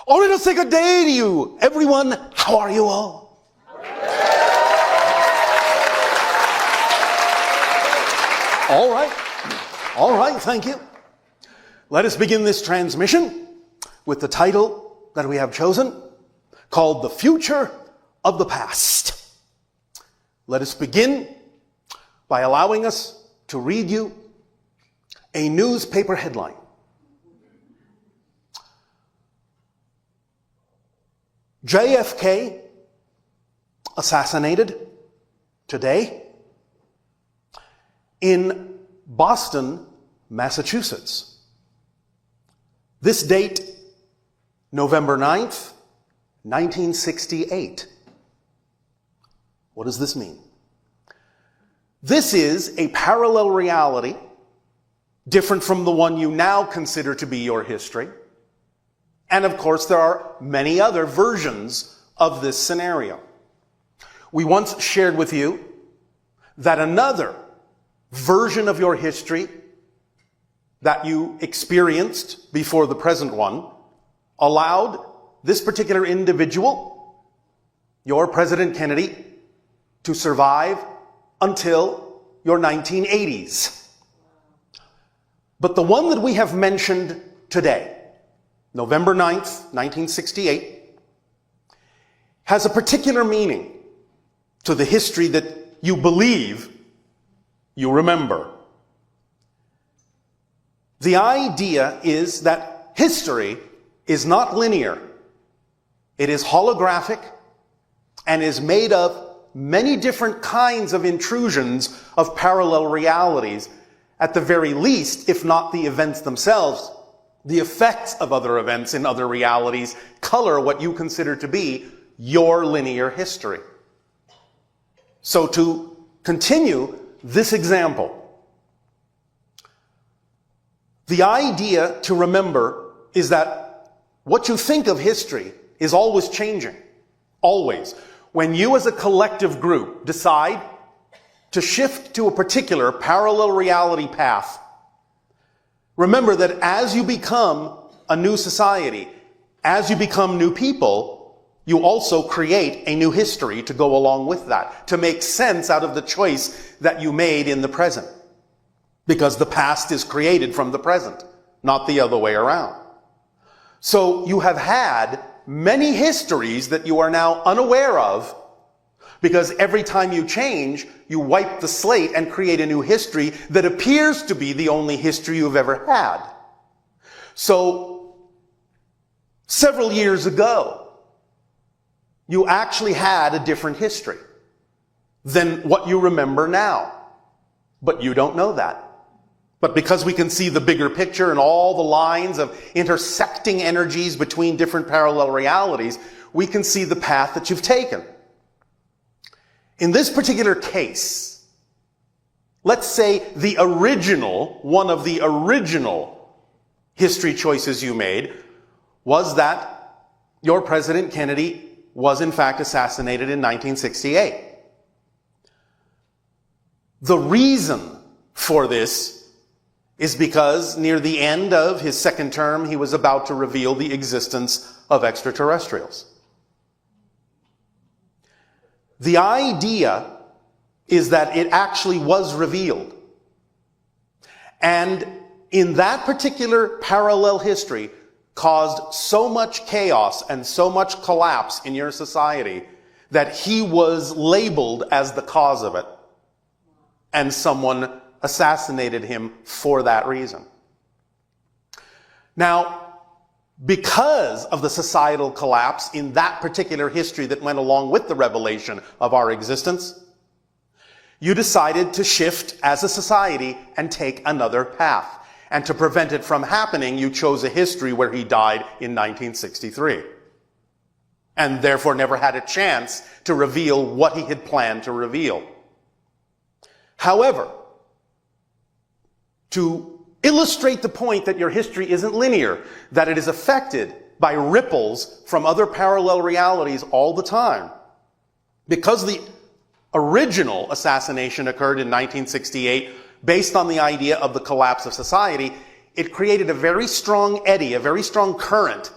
Oh, let us say good day to you. Everyone, how are you all? All right, thank you. Let us begin this transmission with the title that we have chosen, called The Future of the Past. Let us begin by allowing us to read you a newspaper headline. JFK assassinated today in Boston, Massachusetts. This date, November 9th, 1968. What does this mean? This is a parallel reality, different from the one you now consider to be your history. And of course, there are many other versions of this scenario. We once shared with you that another version of your history that you experienced before the present one allowed this particular individual, your President Kennedy, to survive until your 1980s. But the one that we have mentioned today, November 9th, 1968, has a particular meaning to the history that you believe you remember. The idea is that history is not linear. It is holographic and is made of many different kinds of intrusions of parallel realities. At the very least, if not the events themselves, the effects of other events in other realities color what you consider to be your linear history. So to continue this example, the idea to remember is that what you think of history is always changing. Always. When you as a collective group decide to shift to a particular parallel reality path, remember that as you become a new society, as you become new people, you also create a new history to go along with that, to make sense out of the choice that you made in the present. Because the past is created from the present, not the other way around. So you have had many histories that you are now unaware of, because every time you change, you wipe the slate and create a new history that appears to be the only history you've ever had. So, several years ago, you actually had a different history than what you remember now. But you don't know that. But because we can see the bigger picture and all the lines of intersecting energies between different parallel realities, we can see the path that you've taken. In this particular case, let's say one of the original history choices you made was that your President Kennedy was in fact assassinated in 1968. The reason for this is because near the end of his second term, he was about to reveal the existence of extraterrestrials. The idea is that it actually was revealed. And in that particular parallel history caused so much chaos and so much collapse in your society that he was labeled as the cause of it. And someone assassinated him for that reason. Now, because of the societal collapse in that particular history that went along with the revelation of our existence, you decided to shift as a society and take another path. And to prevent it from happening, you chose a history where he died in 1963. And therefore never had a chance to reveal what he had planned to reveal. However, to illustrate the point that your history isn't linear, that it is affected by ripples from other parallel realities all the time. Because the original assassination occurred in 1968, based on the idea of the collapse of society, it created a very strong eddy, a very strong current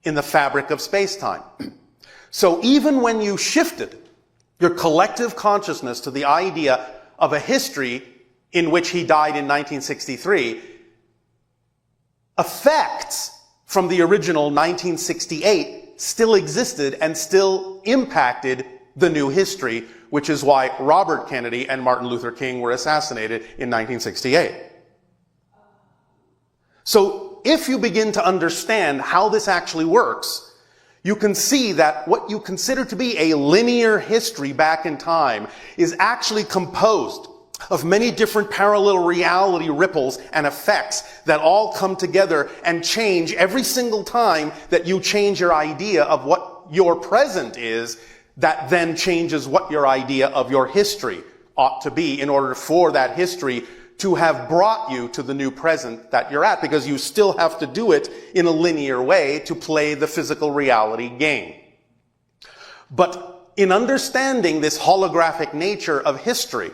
in the fabric of space-time. So even when you shifted your collective consciousness to the idea of a history in which he died in 1963, effects from the original 1968 still existed and still impacted the new history, which is why Robert Kennedy and Martin Luther King were assassinated in 1968. So if you begin to understand how this actually works, you can see that what you consider to be a linear history back in time is actually composed of many different parallel reality ripples and effects that all come together and change every single time that you change your idea of what your present is. That then changes what your idea of your history ought to be in order for that history to have brought you to the new present that you're at, because you still have to do it in a linear way to play the physical reality game. But in understanding this holographic nature of history,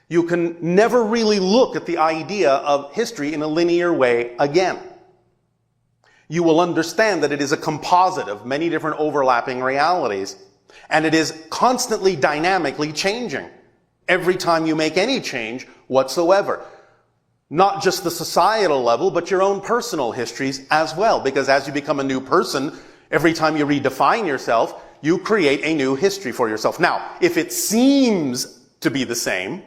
you can never really look at the idea of history in a linear way again. You will understand that it is a composite of many different overlapping realities, and it is constantly dynamically changing every time you make any change whatsoever. Not just the societal level, but your own personal histories as well. Because as you become a new person, every time you redefine yourself, you create a new history for yourself. Now, if it seems to be the same,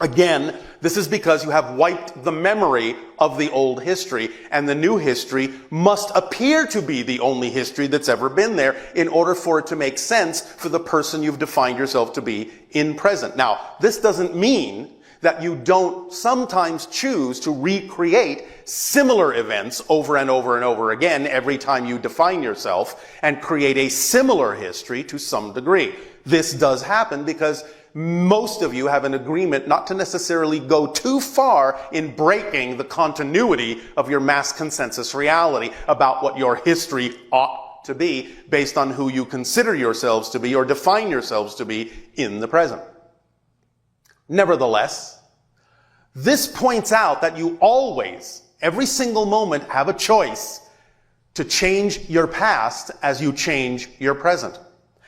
again, this is because you have wiped the memory of the old history, and the new history must appear to be the only history that's ever been there in order for it to make sense for the person you've defined yourself to be in present. Now, this doesn't mean that you don't sometimes choose to recreate similar events over and over and over again every time you define yourself and create a similar history to some degree. This does happen because most of you have an agreement not to necessarily go too far in breaking the continuity of your mass consensus reality about what your history ought to be based on who you consider yourselves to be or define yourselves to be in the present. Nevertheless, this points out that you always, every single moment, have a choice to change your past as you change your present.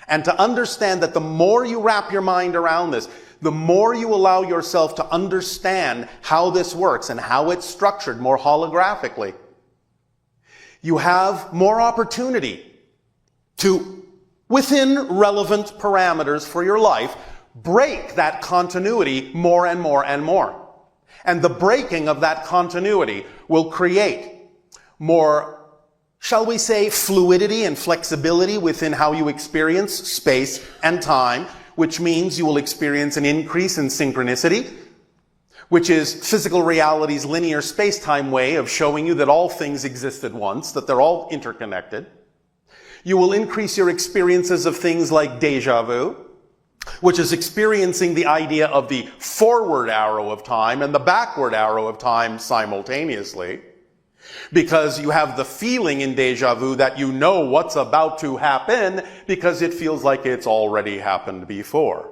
And to understand that the more you wrap your mind around this, the more you allow yourself to understand how this works and how it's structured more holographically, you have more opportunity to, within relevant parameters for your life, break that continuity more and more and more. And the breaking of that continuity will create more, shall we say, fluidity and flexibility within how you experience space and time, which means you will experience an increase in synchronicity, which is physical reality's linear space-time way of showing you that all things exist at once, that they're all interconnected. You will increase your experiences of things like déjà vu, which is experiencing the idea of the forward arrow of time and the backward arrow of time simultaneously. Because you have the feeling in déjà vu that you know what's about to happen because it feels like it's already happened before.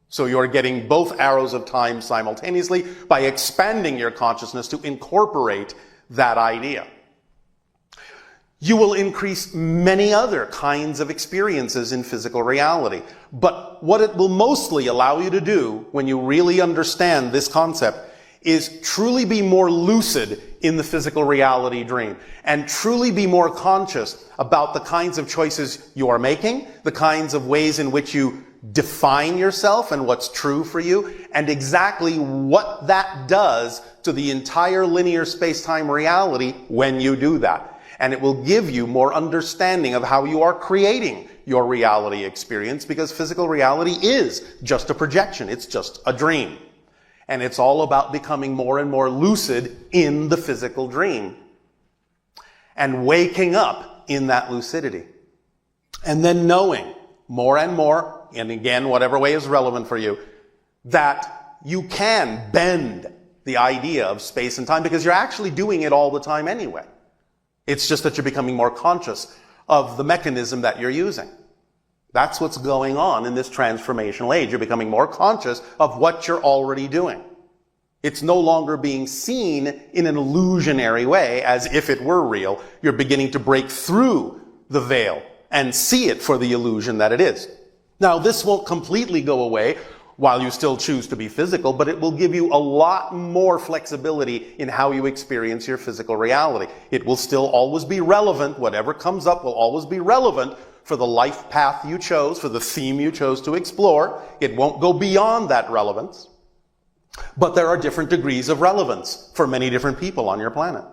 So you're getting both arrows of time simultaneously by expanding your consciousness to incorporate that idea. You will increase many other kinds of experiences in physical reality. But what it will mostly allow you to do when you really understand this concept is truly be more lucid in the physical reality dream and truly be more conscious about the kinds of choices you are making, the kinds of ways in which you define yourself and what's true for you, and exactly what that does to the entire linear space-time reality when you do that. And it will give you more understanding of how you are creating your reality experience, because physical reality is just a projection. It's just a dream. And it's all about becoming more and more lucid in the physical dream and waking up in that lucidity. And then knowing more and more, and again, whatever way is relevant for you, that you can bend the idea of space and time because you're actually doing it all the time anyway. It's just that you're becoming more conscious of the mechanism that you're using. That's what's going on in this transformational age. You're becoming more conscious of what you're already doing. It's no longer being seen in an illusionary way as if it were real. You're beginning to break through the veil and see it for the illusion that it is. Now, this won't completely go away while you still choose to be physical, but it will give you a lot more flexibility in how you experience your physical reality. It will still always be relevant. Whatever comes up will always be relevant for the life path you chose, for the theme you chose to explore. It won't go beyond that relevance. But there are different degrees of relevance for many different people on your planet.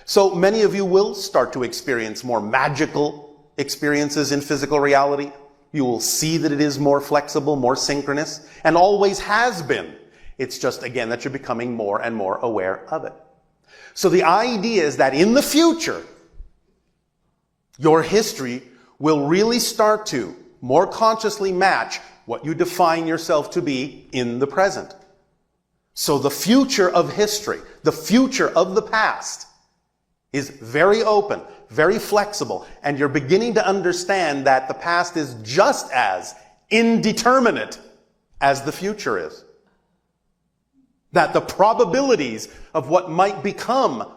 So many of you will start to experience more magical experiences in physical reality. You will see that it is more flexible, more synchronous, and always has been. It's just, again, that you're becoming more and more aware of it. So the idea is that in the future, your history will really start to more consciously match what you define yourself to be in the present. So the future of history, the future of the past, is very open, very flexible, and you're beginning to understand that the past is just as indeterminate as the future is. That the probabilities of what might become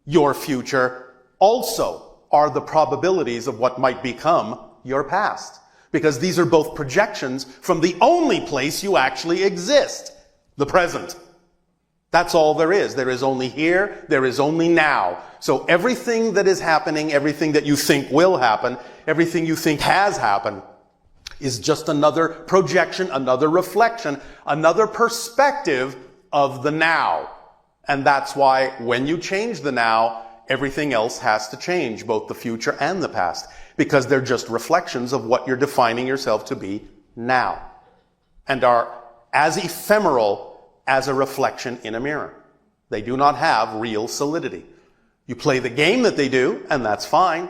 your future also are the probabilities of what might become your past. Because these are both projections from the only place you actually exist, the present. That's all there is. There is only here, there is only now. So everything that is happening, everything that you think will happen, everything you think has happened, is just another projection, another reflection, another perspective of the now. And that's why when you change the now, everything else has to change, both the future and the past, because they're just reflections of what you're defining yourself to be now, and are as ephemeral as a reflection in a mirror. They do not have real solidity. You play the game that they do, and that's fine.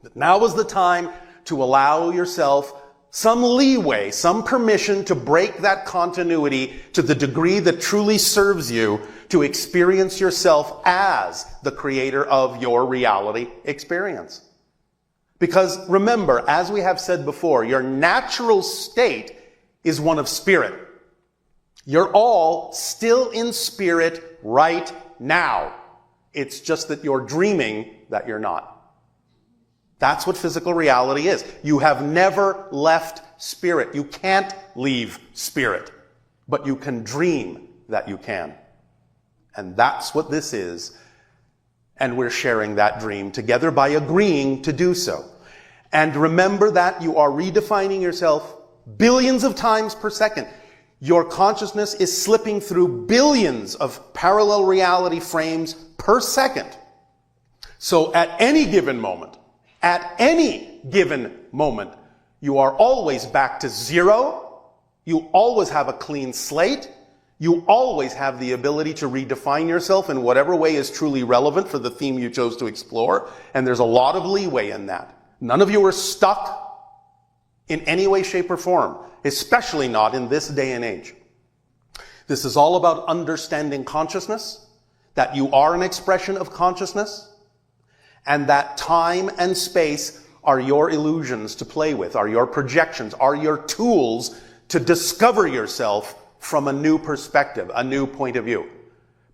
But now is the time to allow yourself some leeway, some permission to break that continuity to the degree that truly serves you to experience yourself as the creator of your reality experience. Because remember, as we have said before, your natural state is one of spirit. You're all still in spirit right now. It's just that you're dreaming that you're not. That's what physical reality is. You have never left spirit. You can't leave spirit, but you can dream that you can. And that's what this is. And we're sharing that dream together by agreeing to do so. And remember that you are redefining yourself billions of times per second. Your consciousness is slipping through billions of parallel reality frames per second. So at any given moment, you are always back to zero. You always have a clean slate. You always have the ability to redefine yourself in whatever way is truly relevant for the theme you chose to explore. And there's a lot of leeway in that. None of you are stuck in any way, shape, or form, especially not in this day and age. This is all about understanding consciousness, that you are an expression of consciousness, and that time and space are your illusions to play with, are your projections, are your tools to discover yourself from a new perspective, a new point of view.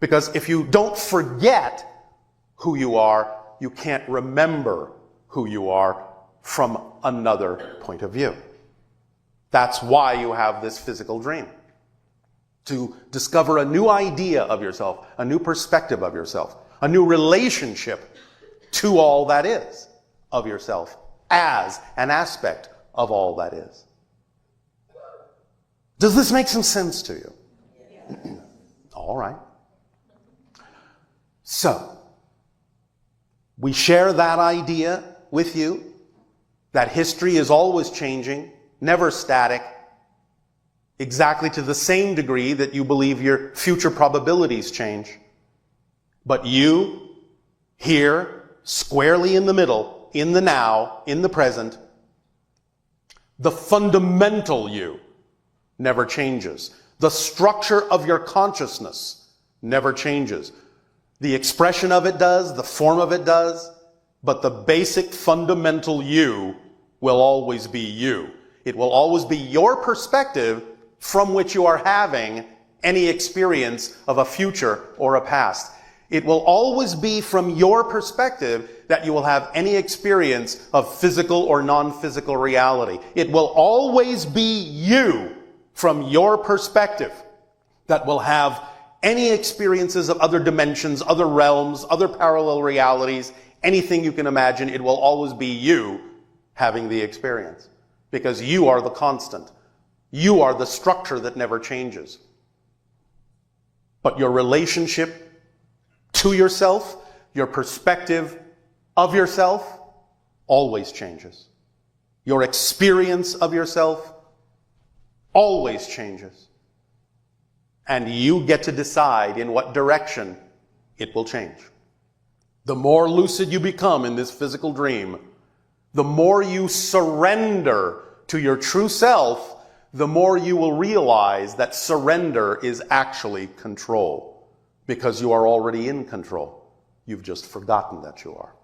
Because if you don't forget who you are, you can't remember who you are from another point of view. That's why you have this physical dream. To discover a new idea of yourself, a new perspective of yourself, a new relationship to all that is of yourself as an aspect of all that is. Does this make some sense to you? Yes. All right. So, we share that idea with you, that history is always changing, never static, exactly to the same degree that you believe your future probabilities change. But you, here, squarely in the middle, in the now, in the present, the fundamental you never changes. The structure of your consciousness never changes. The expression of it does, the form of it does, but the basic fundamental you will always be you. It will always be your perspective from which you are having any experience of a future or a past. It will always be from your perspective that you will have any experience of physical or non-physical reality. It will always be you, from your perspective, that will have any experiences of other dimensions, other realms, other parallel realities, anything you can imagine. It will always be you having the experience, because you are the constant. You are the structure that never changes. But your relationship to yourself, your perspective of yourself, always changes. Your experience of yourself always changes. And you get to decide in what direction it will change. The more lucid you become in this physical dream, the more you surrender to your true self, the more you will realize that surrender is actually control. Because you are already in control. You've just forgotten that you are.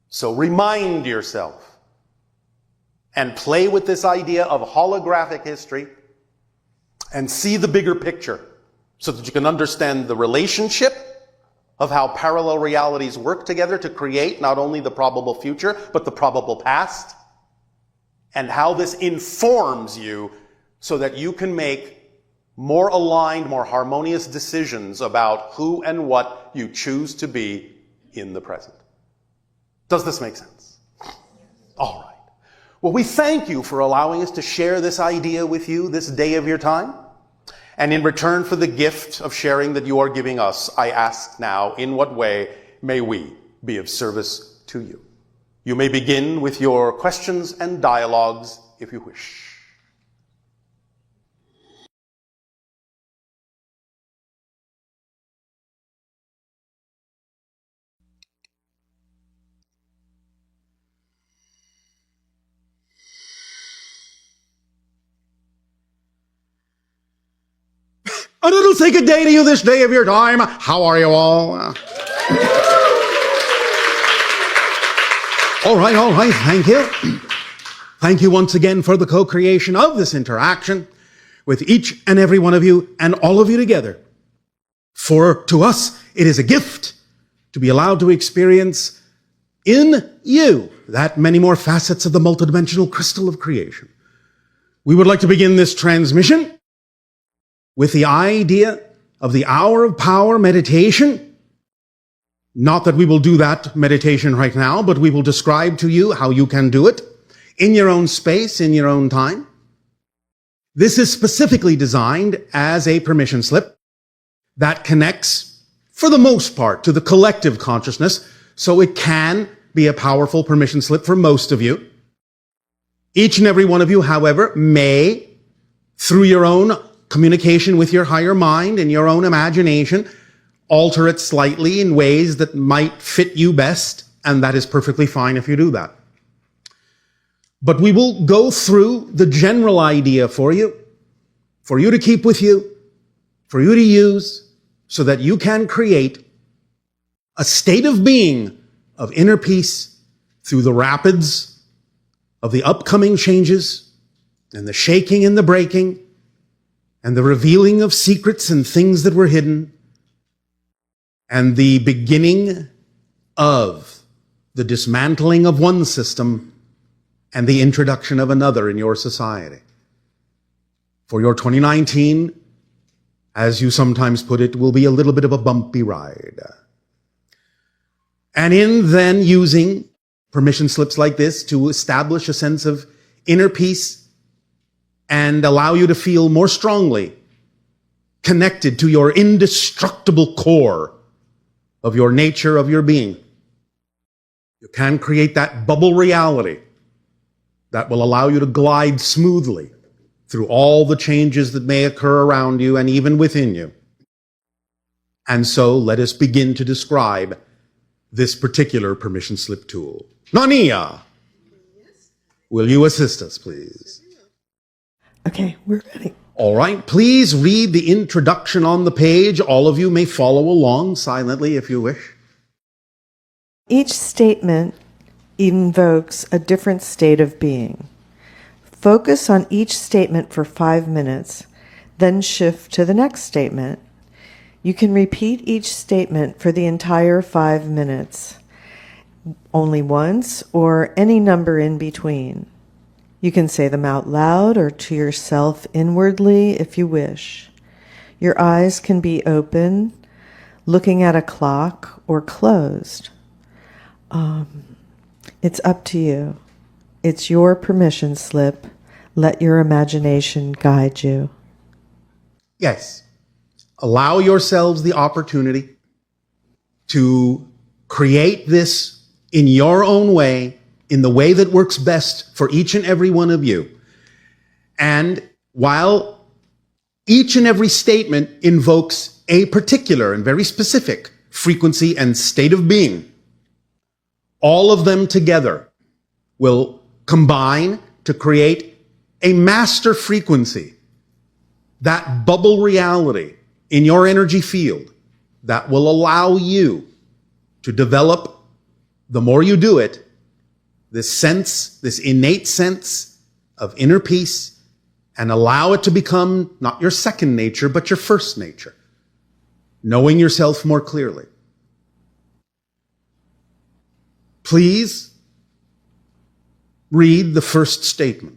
So remind yourself and play with this idea of holographic history and see the bigger picture so that you can understand the relationship of how parallel realities work together to create not only the probable future, but the probable past, and how this informs you so that you can make more aligned, more harmonious decisions about who and what you choose to be in the present. Does this make sense? All right. Well, we thank you for allowing us to share this idea with you this day of your time. And in return for the gift of sharing that you are giving us, I ask now, in what way may we be of service to you? You may begin with your questions and dialogues if you wish. And it'll say good day to you this day of your time. How are you all? All right, thank you. Thank you once again for the co-creation of this interaction with each and every one of you and all of you together. For to us, it is a gift to be allowed to experience in you that many more facets of the multidimensional crystal of creation. We would like to begin this transmission with the idea of the hour of power meditation. Not that we will do that meditation right now, but we will describe to you how you can do it in your own space, in your own time. This is specifically designed as a permission slip that connects, for the most part, to the collective consciousness, so it can be a powerful permission slip for most of you. Each and every one of you, however, may, through your own communication with your higher mind and your own imagination, alter it slightly in ways that might fit you best, and that is perfectly fine if you do that. But we will go through the general idea for you to keep with you, for you to use, so that you can create a state of being of inner peace through the rapids of the upcoming changes and the shaking and the breaking and the revealing of secrets and things that were hidden, and the beginning of the dismantling of one system and the introduction of another in your society. For your 2019, as you sometimes put it, will be a little bit of a bumpy ride. And in then using permission slips like this to establish a sense of inner peace and allow you to feel more strongly connected to your indestructible core of your nature, of your being. You can create that bubble reality that will allow you to glide smoothly through all the changes that may occur around you and even within you. And so let us begin to describe this particular permission slip tool. Nania, will you assist us, please? Okay, we're ready. All right, please read the introduction on the page. All of you may follow along silently if you wish. Each statement invokes a different state of being. Focus on each statement for 5 minutes, Then shift to the next statement. You can repeat each statement for the entire 5 minutes, only once or any number in between. You can say them out loud or to yourself inwardly if you wish. Your eyes can be open, looking at a clock, or closed. It's up to you. It's your permission slip. Let your imagination guide you. Yes. Allow yourselves the opportunity to create this in your own way, in the way that works best for each and every one of you. And while each and every statement invokes a particular and very specific frequency and state of being, all of them together will combine to create a master frequency, that bubble reality in your energy field that will allow you to develop, the more you do it, this sense, this innate sense of inner peace, and allow it to become not your second nature, but your first nature, knowing yourself more clearly. Please read the first statement.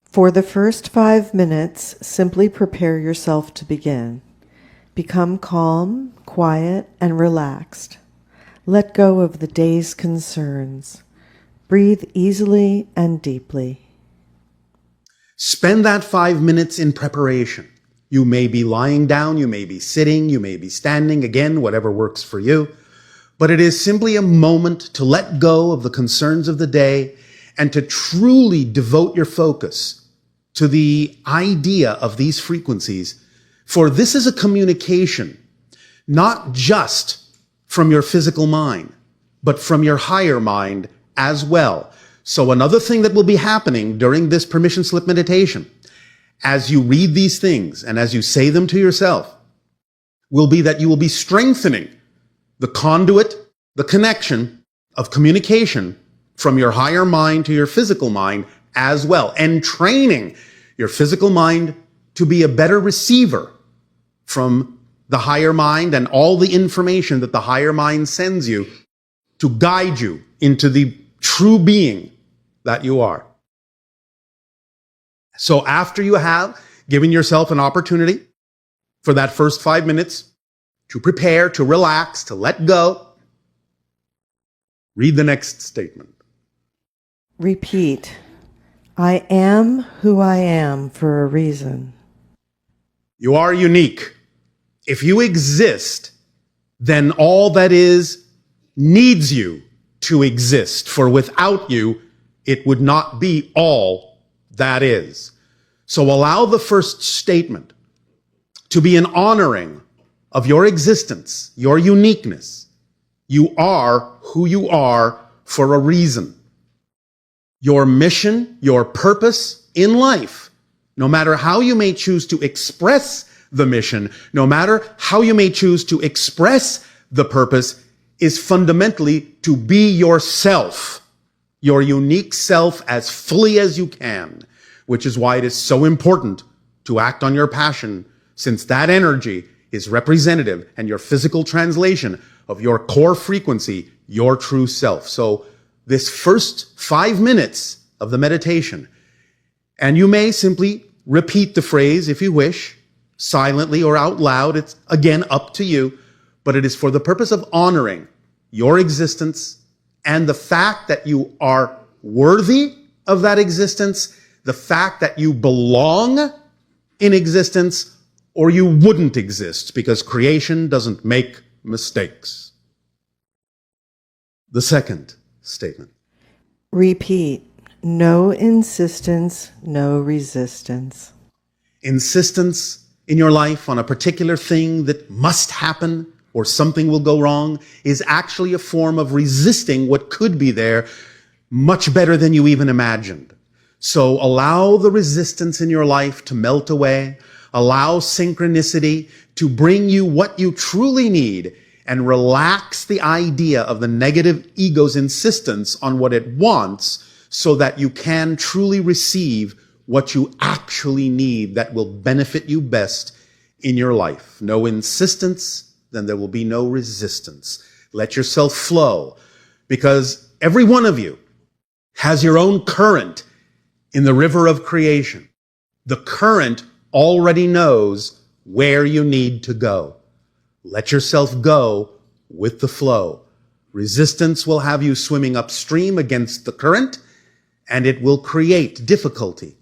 For the first 5 minutes, simply prepare yourself to begin. Become calm, quiet, and relaxed. Let go of the day's concerns. Breathe easily and deeply. Spend that 5 minutes in preparation. You may be lying down, you may be sitting, you may be standing, again, whatever works for you. But it is simply a moment to let go of the concerns of the day and to truly devote your focus to the idea of these frequencies. For this is a communication, not just from your physical mind, but from your higher mind as well. So another thing that will be happening during this permission slip meditation, as you read these things and as you say them to yourself, will be that you will be strengthening the conduit, the connection of communication from your higher mind to your physical mind as well, and training your physical mind to be a better receiver from the higher mind and all the information that the higher mind sends you to guide you into the true being that you are. So after you have given yourself an opportunity for that first 5 minutes to prepare, to relax, to let go, read the next statement. Repeat. I am who I am for a reason. You are unique. If you exist, then all that is needs you to exist, for without you, it would not be all that is. So allow the first statement to be an honoring of your existence, your uniqueness. You are who you are for a reason. Your mission, your purpose in life, no matter how you may choose to express the mission, no matter how you may choose to express the purpose, is fundamentally to be yourself, your unique self as fully as you can, which is why it is so important to act on your passion, since that energy is representative and your physical translation of your core frequency, your true self. So this first 5 minutes of the meditation, and you may simply repeat the phrase if you wish, silently or out loud. It's again up to you, but it is for the purpose of honoring your existence and the fact that you are worthy of that existence, the fact that you belong in existence, or you wouldn't exist, because creation doesn't make mistakes. The second statement. Repeat. No insistence, no resistance. Insistence in your life on a particular thing that must happen or something will go wrong is actually a form of resisting what could be there much better than you even imagined. So allow the resistance in your life to melt away. Allow synchronicity to bring you what you truly need, and relax the idea of the negative ego's insistence on what it wants so that you can truly receive what you actually need that will benefit you best in your life. No insistence, then there will be no resistance. Let yourself flow, because every one of you has your own current in the river of creation. The current already knows where you need to go. Let yourself go with the flow. Resistance will have you swimming upstream against the current, and it will create difficulty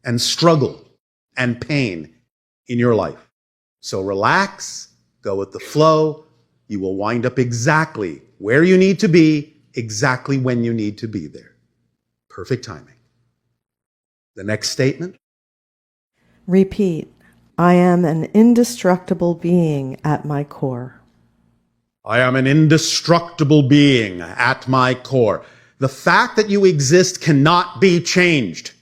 and struggle and pain in your life. So relax, go with the flow. You will wind up exactly where you need to be, exactly when you need to be there. Perfect timing. The next statement. Repeat. I am an indestructible being at my core. I am an indestructible being at my core. The fact that you exist cannot be changed.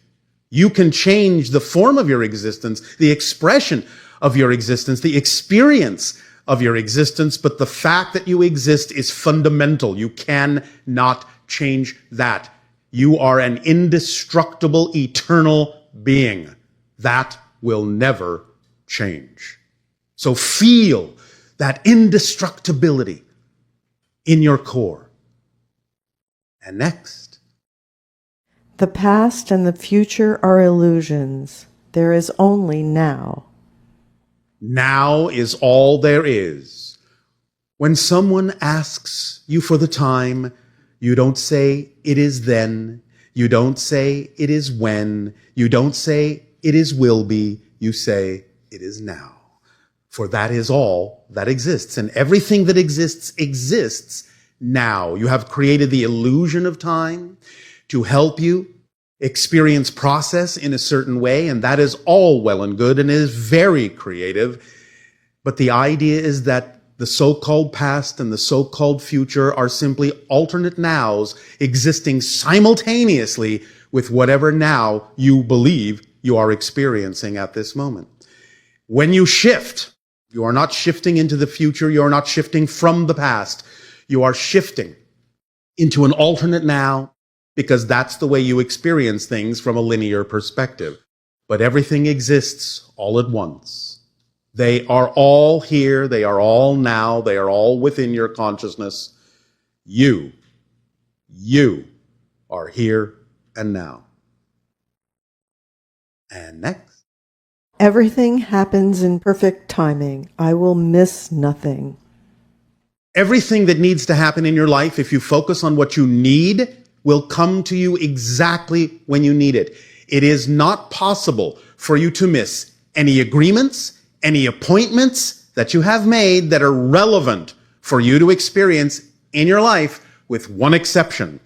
You can change the form of your existence, the expression of your existence, the experience of your existence, but the fact that you exist is fundamental. You cannot change that. You are an indestructible, eternal being. That will never change. So feel that indestructibility in your core. And next. The past and the future are illusions. There is only now. Now is all there is. When someone asks you for the time, you don't say, it is then. You don't say, it is when. You don't say, it is will be. You say, it is now. For that is all that exists. And everything that exists, exists now. You have created the illusion of time to help you experience process in a certain way, and that is all well and good and is very creative. But the idea is that the so-called past and the so-called future are simply alternate nows existing simultaneously with whatever now you believe you are experiencing at this moment. When you shift, you are not shifting into the future, you are not shifting from the past, you are shifting into an alternate now, because that's the way you experience things from a linear perspective. But everything exists all at once. They are all here, they are all now, they are all within your consciousness. You are here and now. And next. Everything happens in perfect timing. I will miss nothing. Everything that needs to happen in your life, if you focus on what you need, will come to you exactly when you need it. It is not possible for you to miss any agreements, any appointments that you have made that are relevant for you to experience in your life, with one exception.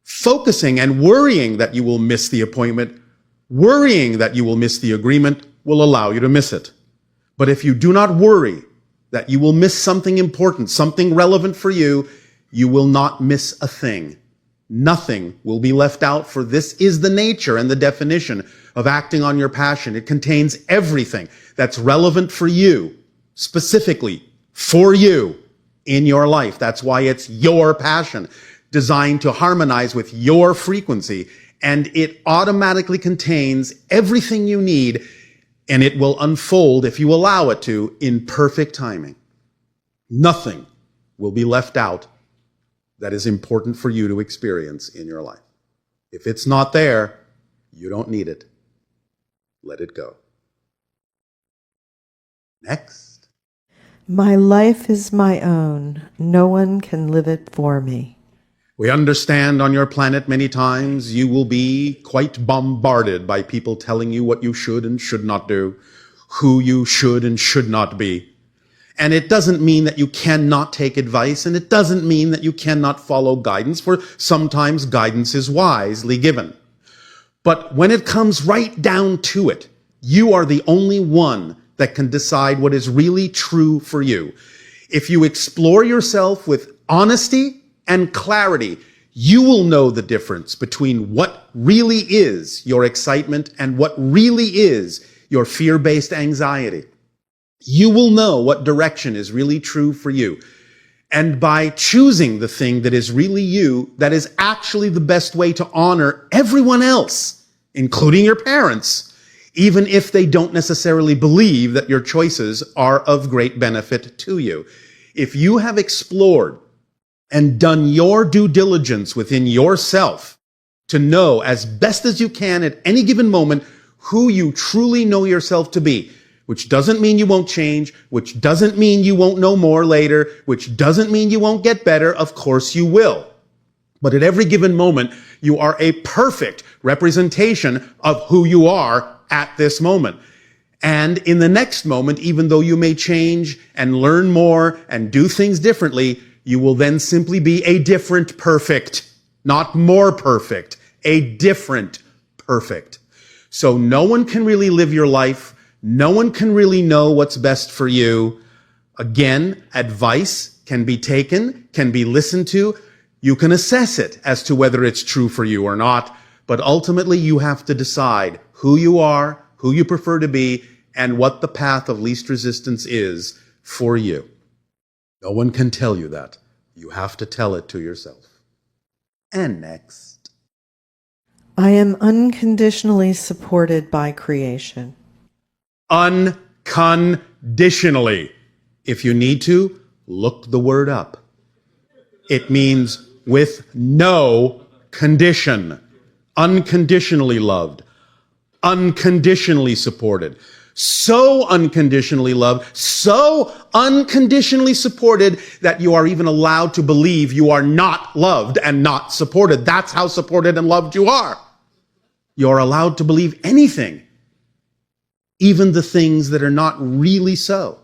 Focusing and worrying that you will miss the appointment, worrying that you will miss the agreement, will allow you to miss it. But if you do not worry that you will miss something important, something relevant for you, you will not miss a thing. Nothing will be left out, for this is the nature and the definition of acting on your passion. It contains everything that's relevant for you, specifically for you in your life. That's why it's your passion, designed to harmonize with your frequency, and it automatically contains everything you need, and it will unfold, if you allow it to, in perfect timing. Nothing will be left out that is important for you to experience in your life. If it's not there, you don't need it. Let it go. Next. My life is my own. No one can live it for me. We understand on your planet many times you will be quite bombarded by people telling you what you should and should not do, who you should and should not be. And it doesn't mean that you cannot take advice, and it doesn't mean that you cannot follow guidance, for sometimes guidance is wisely given. But when it comes right down to it, you are the only one that can decide what is really true for you. If you explore yourself with honesty and clarity, you will know the difference between what really is your excitement and what really is your fear-based anxiety. You will know what direction is really true for you. And by choosing the thing that is really you, that is actually the best way to honor everyone else including your parents, even if they don't necessarily believe that your choices are of great benefit to you. If you have explored and done your due diligence within yourself to know as best as you can at any given moment who you truly know yourself to be, which doesn't mean you won't change, which doesn't mean you won't know more later, which doesn't mean you won't get better. Of course you will. But at every given moment, you are a perfect representation of who you are at this moment. And in the next moment, even though you may change and learn more and do things differently, you will then simply be a different perfect, not more perfect, a different perfect. So no one can really live your life. No one can really know what's best for you. Again, advice can be taken, can be listened to. You can assess it as to whether it's true for you or not. But ultimately, you have to decide who you are, who you prefer to be, and what the path of least resistance is for you. No one can tell you that. You have to tell it to yourself. And next. I am unconditionally supported by creation. Unconditionally. If you need to, look the word up. It means with no condition. Unconditionally loved. Unconditionally supported. So unconditionally loved, so unconditionally supported that you are even allowed to believe you are not loved and not supported. That's how supported and loved you are. You're allowed to believe anything, even the things that are not really so.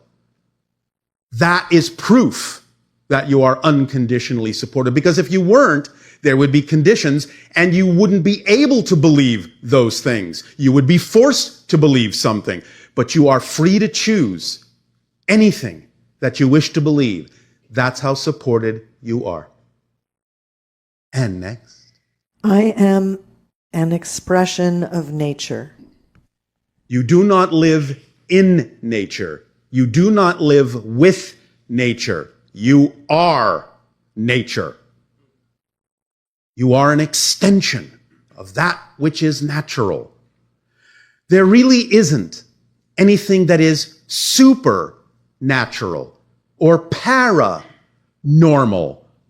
That is proof that you are unconditionally supported. Because if you weren't, there would be conditions and you wouldn't be able to believe those things. You would be forced to believe something. But you are free to choose anything that you wish to believe. That's how supported you are. And next. I am an expression of nature. You do not live in nature. You do not live with nature. You are nature. You are an extension of that which is natural. There really isn't anything that is supernatural or paranormal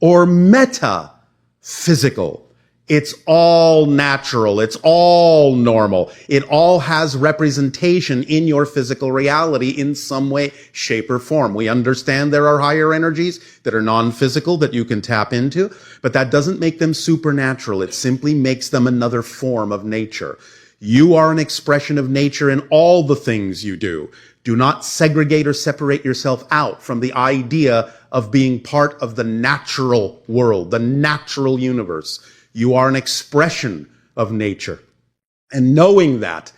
or metaphysical. It's all natural. It's all normal. It all has representation in your physical reality in some way, shape, or form. We understand there are higher energies that are non-physical that you can tap into, but that doesn't make them supernatural. It simply makes them another form of nature. You are an expression of nature in all the things you do. Do not segregate or separate yourself out from the idea of being part of the natural world, the natural universe. You are an expression of nature. And knowing that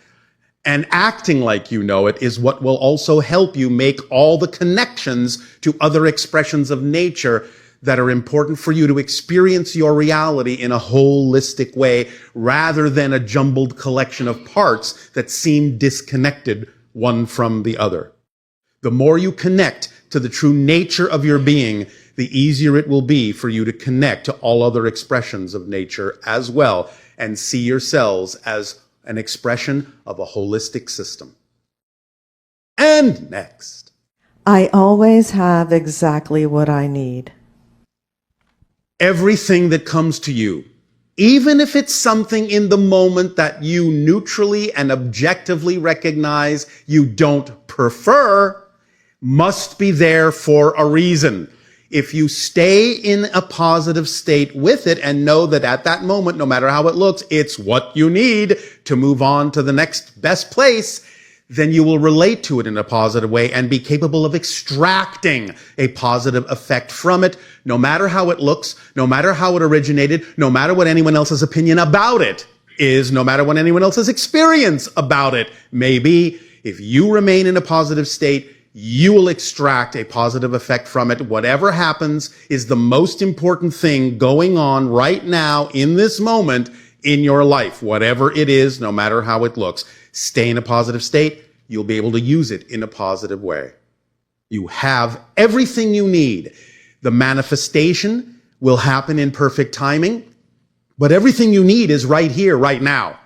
and acting like you know it is what will also help you make all the connections to other expressions of nature that are important for you to experience your reality in a holistic way rather than a jumbled collection of parts that seem disconnected one from the other. The more you connect to the true nature of your being, the easier it will be for you to connect to all other expressions of nature as well and see yourselves as an expression of a holistic system. And next. I always have exactly what I need. Everything that comes to you, even if it's something in the moment that you neutrally and objectively recognize you don't prefer, must be there for a reason. If you stay in a positive state with it and know that at that moment, no matter how it looks, it's what you need to move on to the next best place, then you will relate to it in a positive way and be capable of extracting a positive effect from it, no matter how it looks, no matter how it originated, no matter what anyone else's opinion about it is, no matter what anyone else's experience about it may be. If you remain in a positive state, you will extract a positive effect from it. Whatever happens is the most important thing going on right now in this moment in your life. Whatever it is, no matter how it looks, stay in a positive state. You'll be able to use it in a positive way. You have everything you need. The manifestation will happen in perfect timing, but everything you need is right here, right now.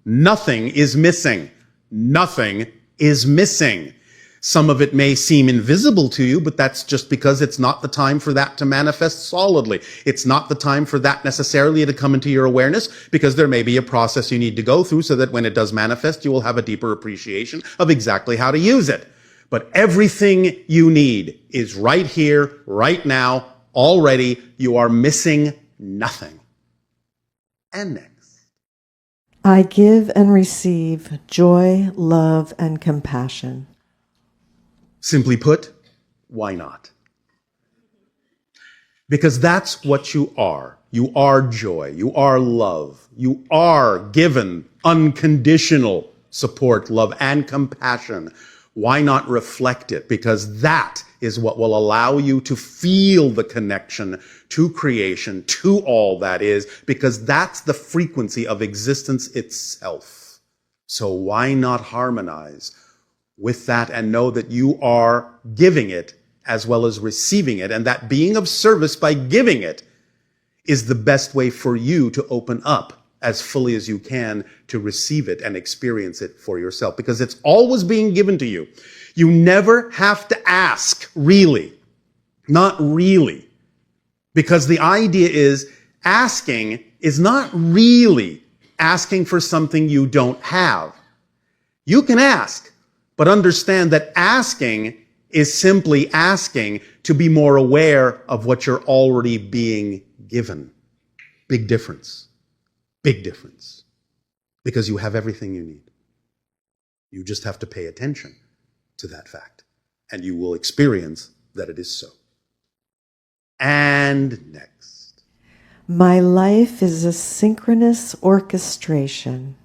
Nothing is missing. Nothing is missing. Some of it may seem invisible to you, but that's just because it's not the time for that to manifest solidly. It's not the time for that necessarily to come into your awareness, because there may be a process you need to go through so that when it does manifest, you will have a deeper appreciation of exactly how to use it. But everything you need is right here, right now, already. You are missing nothing. And next. I give and receive joy, love, and compassion. Simply put, why not? Because that's what you are. You are joy. You are love. You are given unconditional support, love, and compassion. Why not reflect it? Because that is what will allow you to feel the connection to creation, to all that is, because that's the frequency of existence itself. So why not harmonize with that and know that you are giving it as well as receiving it, and that being of service by giving it is the best way for you to open up as fully as you can to receive it and experience it for yourself, because it's always being given to you. You never have to ask, really. Not really. Because the idea is asking is not really asking for something you don't have. You can ask, but understand that asking is simply asking to be more aware of what you're already being given. Big difference. Big difference. Because you have everything you need. You just have to pay attention to that fact, and you will experience that it is so. And next. My life is a synchronous orchestration.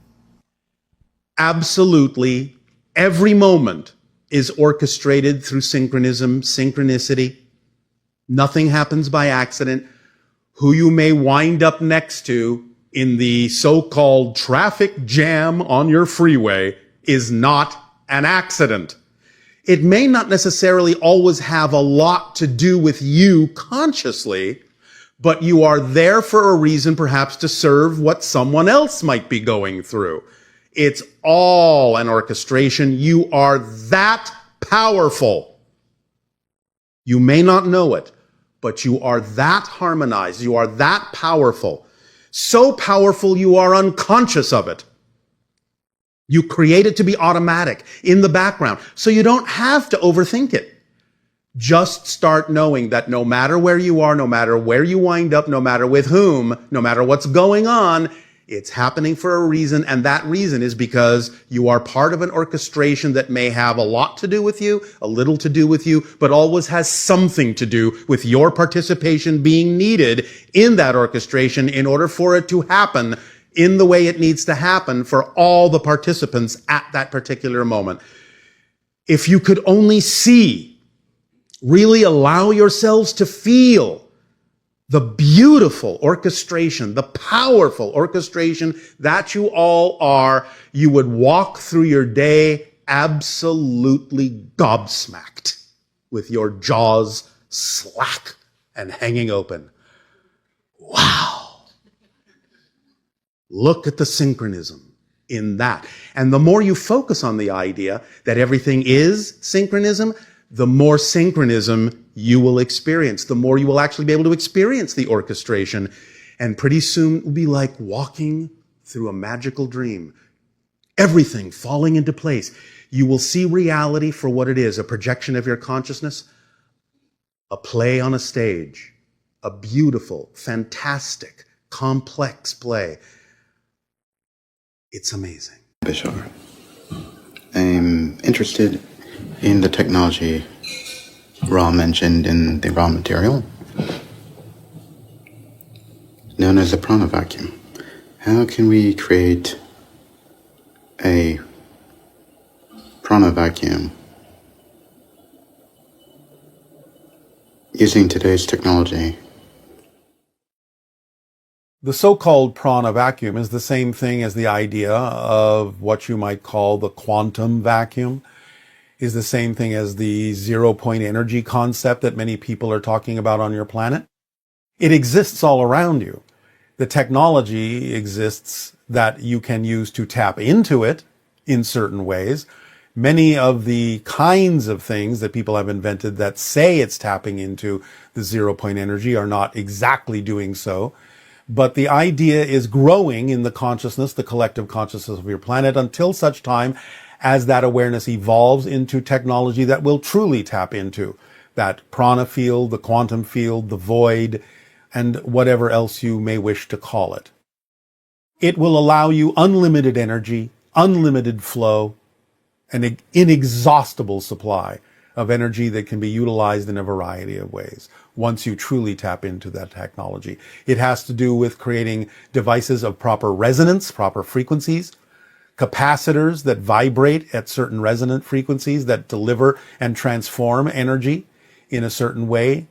Absolutely. Every moment is orchestrated through synchronicity. Nothing happens by accident. Who you may wind up next to in the so-called traffic jam on your freeway is not an accident. It may not necessarily always have a lot to do with you consciously, but you are there for a reason, perhaps to serve what someone else might be going through. It's all an orchestration. You are that powerful. You may not know it, but you are that harmonized. You are that powerful. So powerful you are unconscious of it. You create it to be automatic in the background, so you don't have to overthink it. Just start knowing that no matter where you are, no matter where you wind up, no matter with whom, no matter what's going on, it's happening for a reason, and that reason is because you are part of an orchestration that may have a lot to do with you, a little to do with you, but always has something to do with your participation being needed in that orchestration in order for it to happen in the way it needs to happen for all the participants at that particular moment. If you could only see, really allow yourselves to feel the beautiful orchestration, the powerful orchestration that you all are, you would walk through your day absolutely gobsmacked with your jaws slack and hanging open. Wow. Look at the synchronism in that. And the more you focus on the idea that everything is synchronism, the more synchronism you will experience, the more you will actually be able to experience the orchestration. And pretty soon it will be like walking through a magical dream. Everything falling into place. You will see reality for what it is, a projection of your consciousness, a play on a stage, a beautiful, fantastic, complex play. It's amazing. Bashar. I'm interested in the technology Ra mentioned in the raw material, known as a prana vacuum. How can we create a prana vacuum using today's technology? The so-called prana vacuum is the same thing as the idea of what you might call the quantum vacuum, is the same thing as the zero-point energy concept that many people are talking about on your planet. It exists all around you. The technology exists that you can use to tap into it in certain ways. Many of the kinds of things that people have invented that say it's tapping into the 0 point energy are not exactly doing so. But the idea is growing in the consciousness, the collective consciousness of your planet, until such time as that awareness evolves into technology that will truly tap into that prana field, the quantum field, the void, and whatever else you may wish to call it. It will allow you unlimited energy, unlimited flow, an inexhaustible supply of energy that can be utilized in a variety of ways once you truly tap into that technology. It has to do with creating devices of proper resonance, proper frequencies, capacitors that vibrate at certain resonant frequencies that deliver and transform energy in a certain way,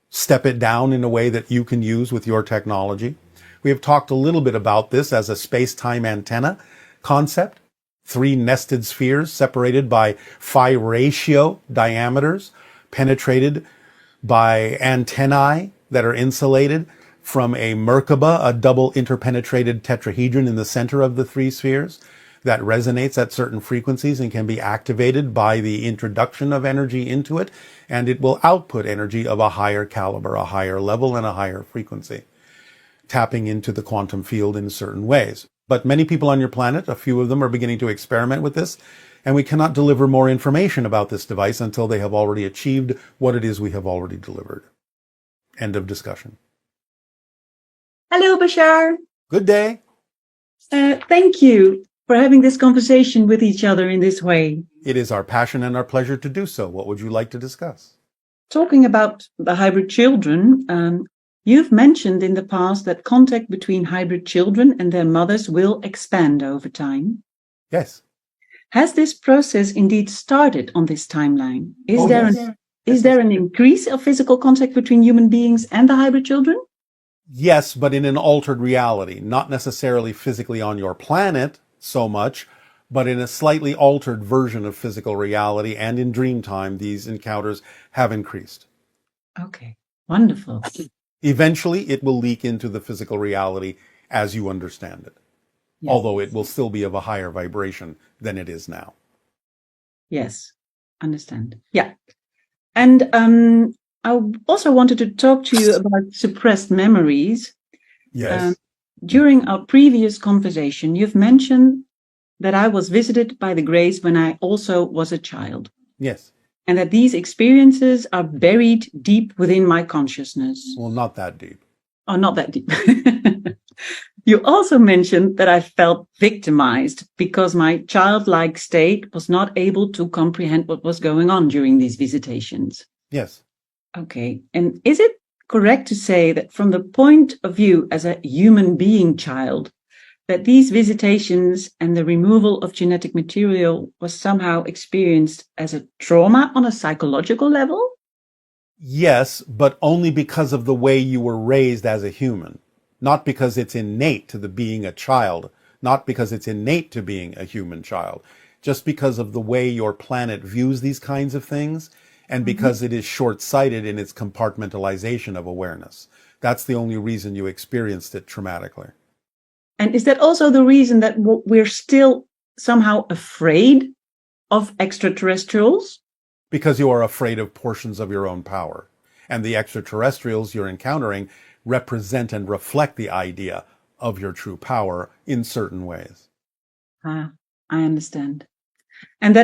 step it down in a way that you can use with your technology. We have talked a little bit about this as a space-time antenna concept. 3 nested spheres separated by phi ratio diameters, penetrated by antennae that are insulated from a Merkaba, a double interpenetrated tetrahedron in the center of the 3 spheres that resonates at certain frequencies and can be activated by the introduction of energy into it, and it will output energy of a higher caliber, a higher level, and a higher frequency, tapping into the quantum field in certain ways. But many people on your planet, a few of them, are beginning to experiment with this, and we cannot deliver more information about this device until they have already achieved what it is we have already delivered. End of discussion. Hello, Bashar. Good day. Thank you for having this conversation with each other in this way. It is our passion and our pleasure to do so. What would you like to discuss? Talking about the hybrid children, you've mentioned in the past that contact between hybrid children and their mothers will expand over time. Yes. Has this process indeed started on this timeline? Is Yes. there an increase of physical contact between human beings and the hybrid children? Yes, but in an altered reality, not necessarily physically on your planet so much, but in a slightly altered version of physical reality, and in dream time, these encounters have increased. Okay, wonderful. Eventually, it will leak into the physical reality as you understand it, Yes. although it will still be of a higher vibration than it is now. Yes, understand. Yeah. And I also wanted to talk to you about suppressed memories. Yes. During our previous conversation, you've mentioned that I was visited by the grace when I also was a child, Yes. and that these experiences are buried deep within my consciousness. Well, not that deep. Oh, not that deep. You also mentioned that I felt victimized because my childlike state was not able to comprehend what was going on during these visitations. Yes. Okay. And is it correct to say that from the point of view as a human being child, that these visitations and the removal of genetic material was somehow experienced as a trauma on a psychological level? Yes, but only because of the way you were raised as a human. Not because it's innate to the being a child, not because it's innate to being a human child, just because of the way your planet views these kinds of things, and because it is short-sighted in its compartmentalization of awareness. That's the only reason you experienced it traumatically. And is that also the reason that we're still somehow afraid of extraterrestrials? Because you are afraid of portions of your own power. And the extraterrestrials you're encountering represent and reflect the idea of your true power in certain ways. I understand. And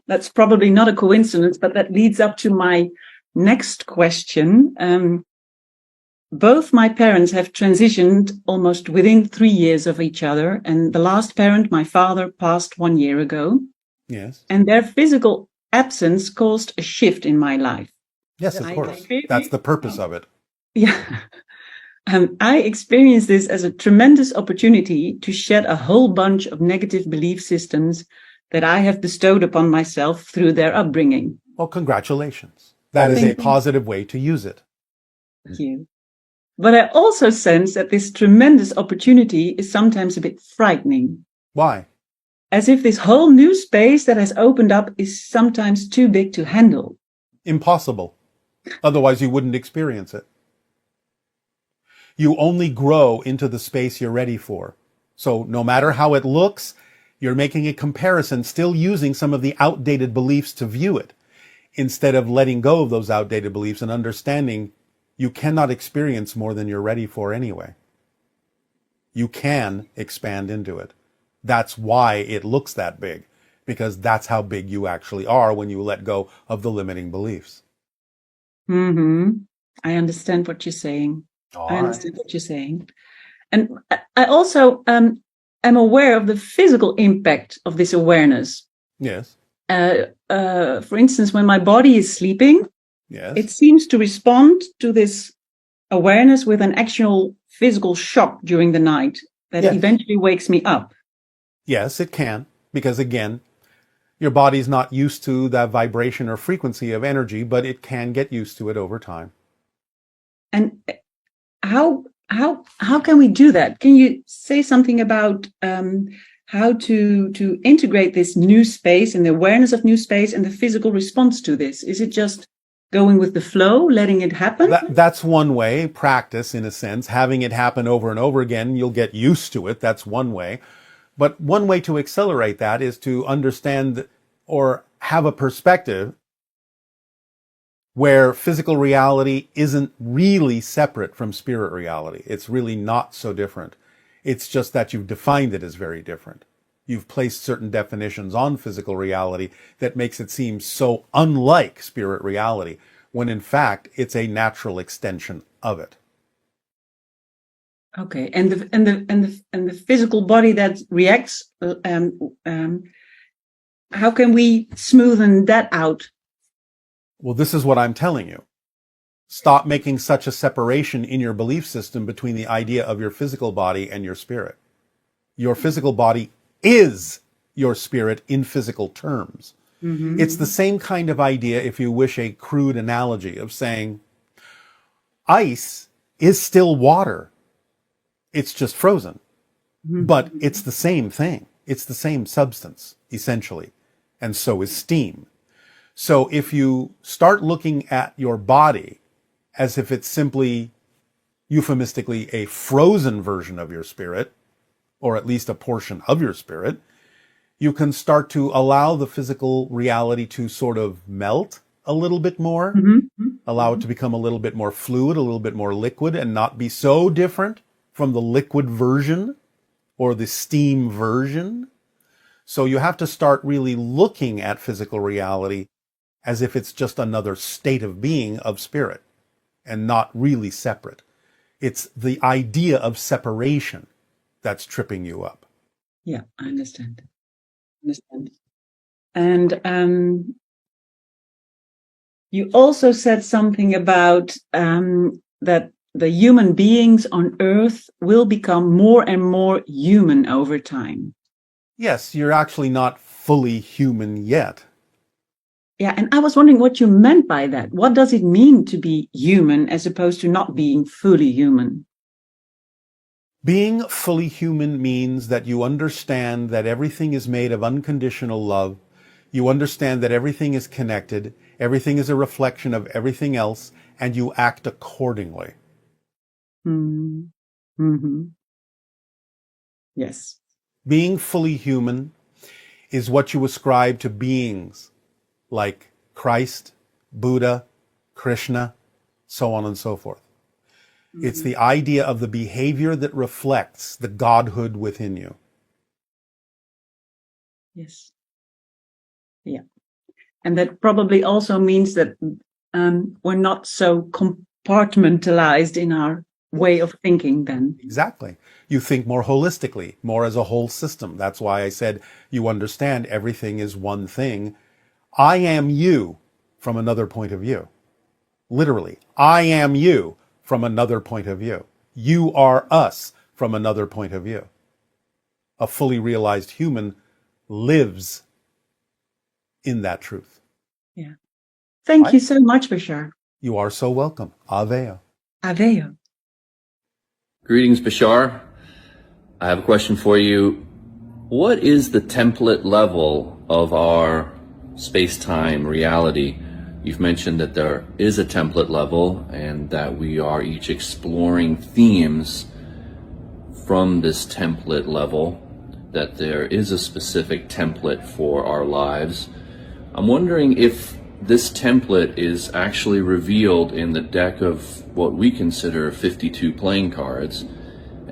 that's probably not a coincidence, but that leads up to my next question. Both my parents have transitioned almost within 3 years of each other. And the last parent, my father, passed 1 year ago. Yes. And their physical absence caused a shift in my life. Yes, of course. That's the purpose of it. Yeah. I experienced this as a tremendous opportunity to shed a whole bunch of negative belief systems that I have bestowed upon myself through their upbringing. Well, congratulations. That is a positive way to use it. Thank you. But I also sense that this tremendous opportunity is sometimes a bit frightening. Why? As if this whole new space that has opened up is sometimes too big to handle. Impossible. Otherwise, you wouldn't experience it. You only grow into the space you're ready for. So no matter how it looks, you're making a comparison, still using some of the outdated beliefs to view it, instead of letting go of those outdated beliefs and understanding you cannot experience more than you're ready for anyway. You can expand into it. That's why it looks that big, because that's how big you actually are when you let go of the limiting beliefs. I understand what you're saying. All I right. understand what you're saying. And I also am aware of the physical impact of this awareness. Yes. For instance, when my body is sleeping, Yes. it seems to respond to this awareness with an actual physical shock during the night that Yes. eventually wakes me up. Yes, it can. Because again, your body's not used to that vibration or frequency of energy, but it can get used to it over time. And how can we do that? Can you say something about how to integrate this new space and the awareness of new space and the physical response to this? Is it just going with the flow, letting it happen? That's one way, practice in a sense, having it happen over and over again, you'll get used to it. That's one way. But one way to accelerate that is to understand or have a perspective where physical reality isn't really separate from spirit reality. It's really not so different. It's just that you've defined it as very different. You've placed certain definitions on physical reality that makes it seem so unlike spirit reality, when in fact it's a natural extension of it. Okay, and the physical body that reacts, how can we smoothen that out? Well, this is what I'm telling you. Stop making such a separation in your belief system between the idea of your physical body and your spirit. Your physical body is your spirit in physical terms. Mm-hmm. It's the same kind of idea, if you wish, a crude analogy of saying, ice is still water. It's just frozen. Mm-hmm. But it's the same thing. It's the same substance, essentially. And so is steam. So if you start looking at your body as if it's simply, euphemistically, a frozen version of your spirit, or at least a portion of your spirit, you can start to allow the physical reality to sort of melt a little bit more, allow it to become a little bit more fluid, a little bit more liquid, and not be so different from the liquid version or the steam version. So you have to start really looking at physical reality as if it's just another state of being of spirit and not really separate. It's the idea of separation that's tripping you up. Yeah, I understand. And you also said something about that the human beings on Earth will become more and more human over time. Yes, you're actually not fully human yet. Yeah, and I was wondering what you meant by that. What does it mean to be human as opposed to not being fully human? Being fully human means that you understand that everything is made of unconditional love. You understand that everything is connected, everything is a reflection of everything else, and you act accordingly. Mm-hmm. Yes. Being fully human is what you ascribe to beings like Christ, Buddha, Krishna, so on and so forth. Mm-hmm. It's the idea of the behavior that reflects the godhood within you. Yes. Yeah. And that probably also means that we're not so compartmentalized in our way of thinking then. Exactly. You think more holistically, more as a whole system. That's why I said you understand everything is one thing. I am you from another point of view. Literally, I am you from another point of view. You are us from another point of view. A fully realized human lives in that truth. Yeah. Thank you so much, Bashar. You are so welcome. Aveo. Aveo. Greetings, Bashar. I have a question for you. What is the template level of our space-time reality? You've mentioned that there is a template level and that we are each exploring themes from this template level, that there is a specific template for our lives. I'm wondering if this template is actually revealed in the deck of what we consider 52 playing cards,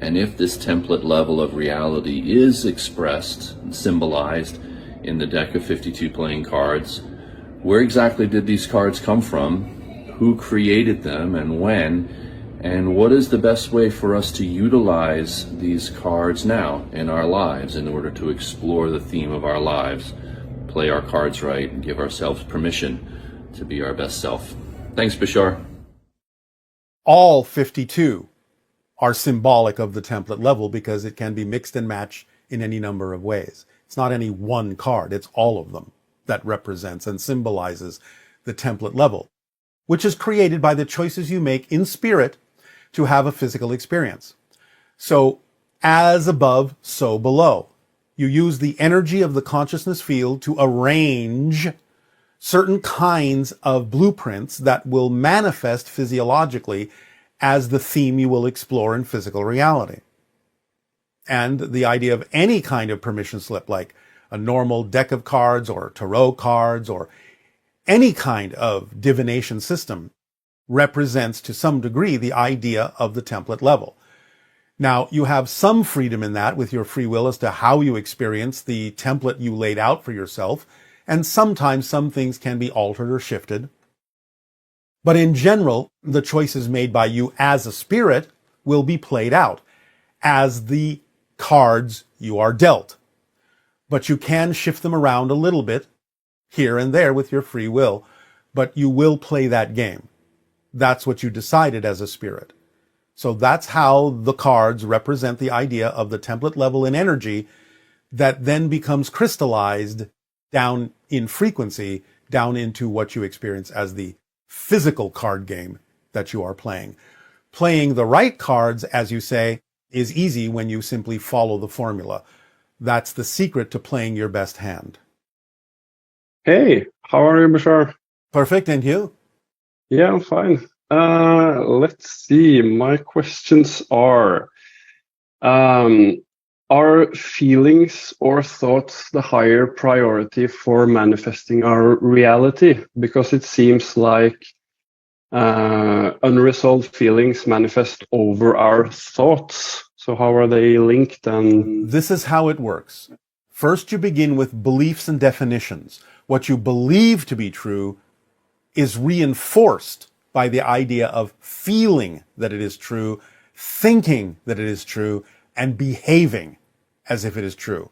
and if this template level of reality is expressed and symbolized in the deck of 52 playing cards, where exactly did these cards come from, who created them and when, and what is the best way for us to utilize these cards now in our lives in order to explore the theme of our lives, play our cards right, and give ourselves permission to be our best self. Thanks, Bashar. All 52 are symbolic of the template level because it can be mixed and matched in any number of ways. It's not any one card, it's all of them that represents and symbolizes the template level, which is created by the choices you make in spirit to have a physical experience. So, as above, so below. You use the energy of the consciousness field to arrange certain kinds of blueprints that will manifest physiologically as the theme you will explore in physical reality. And the idea of any kind of permission slip, like a normal deck of cards or tarot cards or any kind of divination system, represents to some degree the idea of the template level. Now, you have some freedom in that with your free will as to how you experience the template you laid out for yourself, and sometimes some things can be altered or shifted. But in general, the choices made by you as a spirit will be played out as the cards you are dealt. But you can shift them around a little bit here and there with your free will, but you will play that game. That's what you decided as a spirit. So that's how the cards represent the idea of the template level in energy that then becomes crystallized down in frequency, down into what you experience as the physical card game that you are playing. Playing the right cards, as you say, is easy when you simply follow the formula. That's the secret to playing your best hand. Hey, how are you, Bashar? Perfect, and you? Yeah, I'm fine. Let's see. My questions are feelings or thoughts the higher priority for manifesting our reality? Because it seems like unresolved feelings manifest over our thoughts. So how are they linked? And this is how it works. First, you begin with beliefs and definitions. What you believe to be true is reinforced by the idea of feeling that it is true, thinking that it is true, and behaving as if it is true.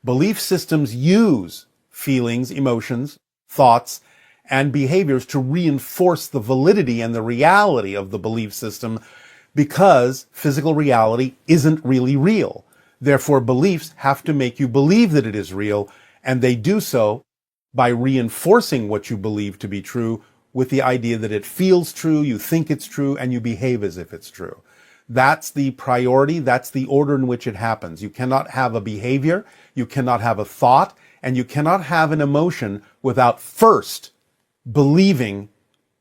Belief systems use feelings, emotions, thoughts, and behaviors to reinforce the validity and the reality of the belief system because physical reality isn't really real. Therefore, beliefs have to make you believe that it is real, and they do so by reinforcing what you believe to be true with the idea that it feels true, you think it's true, and you behave as if it's true. That's the priority, that's the order in which it happens. You cannot have a behavior, you cannot have a thought, and you cannot have an emotion without first believing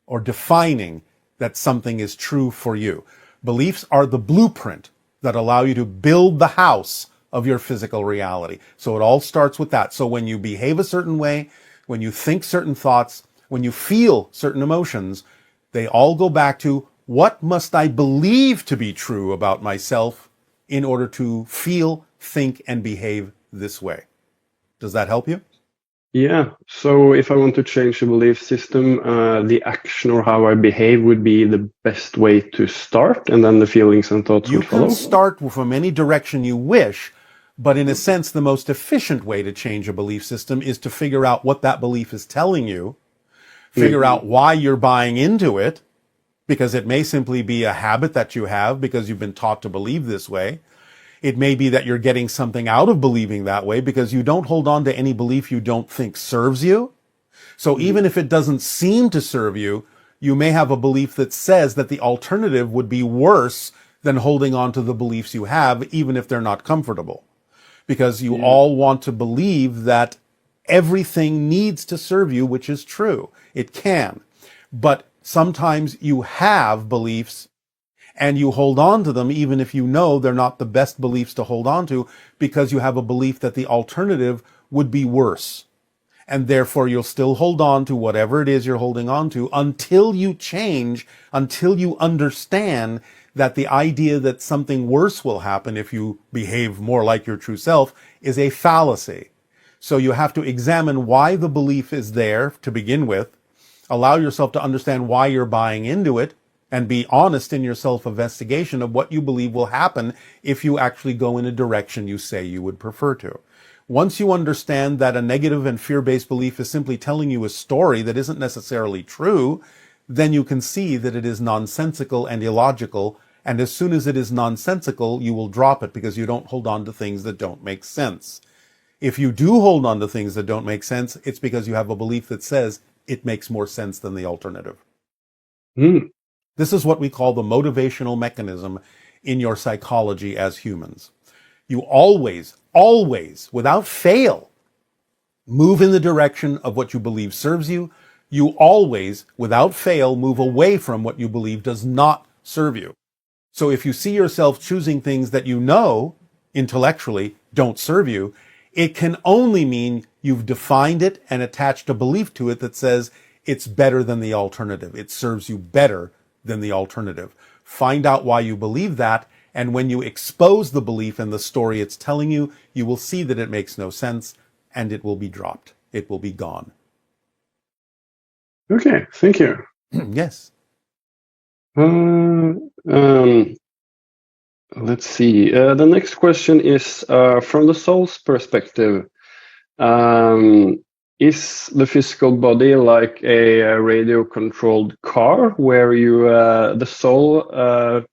or defining that something is true for you. Beliefs are the blueprint that allow you to build the house of your physical reality. So it all starts with that. So when you behave a certain way, when you think certain thoughts, when you feel certain emotions, they all go back to what must I believe to be true about myself in order to feel, think, and behave this way. Does that help you? yeah, so if I want to change the belief system, the action or how I behave would be the best way to start, and then the feelings and thoughts You would follow. can start from any direction you wish, but in a sense, the most efficient way to change a belief system is to figure out what that belief is telling you, figure out why you're buying into it, because it may simply be a habit that you have because you've been taught to believe this way. It may be that you're getting something out of believing that way because you don't hold on to any belief you don't think serves you. So even if it doesn't seem to serve you, you may have a belief that says that the alternative would be worse than holding on to the beliefs you have, even if they're not comfortable. Because you all want to believe that everything needs to serve you, which is true. It can. But sometimes you have beliefs And you hold on to them even if you know they're not the best beliefs to hold on to, because you have a belief that the alternative would be worse. And therefore you'll still hold on to whatever it is you're holding on to until you change, until you understand that the idea that something worse will happen if you behave more like your true self is a fallacy. So you have to examine why the belief is there to begin with, allow yourself to understand why you're buying into it, and be honest in your self-investigation of what you believe will happen if you actually go in a direction you say you would prefer to. Once you understand that a negative and fear-based belief is simply telling you a story that isn't necessarily true, then you can see that it is nonsensical and illogical, and as soon as it is nonsensical, you will drop it because you don't hold on to things that don't make sense. If you do hold on to things that don't make sense, it's because you have a belief that says it makes more sense than the alternative. This is what we call the motivational mechanism in your psychology as humans. You always, without fail, move in the direction of what you believe serves you. You always, without fail, move away from what you believe does not serve you. So if you see yourself choosing things that you know intellectually don't serve you, it can only mean you've defined it and attached a belief to it that says it's better than the alternative. It serves you better than the alternative. Find out why you believe that, and when you expose the belief and the story it's telling you, you will see that it makes no sense, and it will be dropped. It will be gone. Okay, thank you. Yes. Let's see. The next question is from the soul's perspective. Is the physical body like a radio-controlled car where you the soul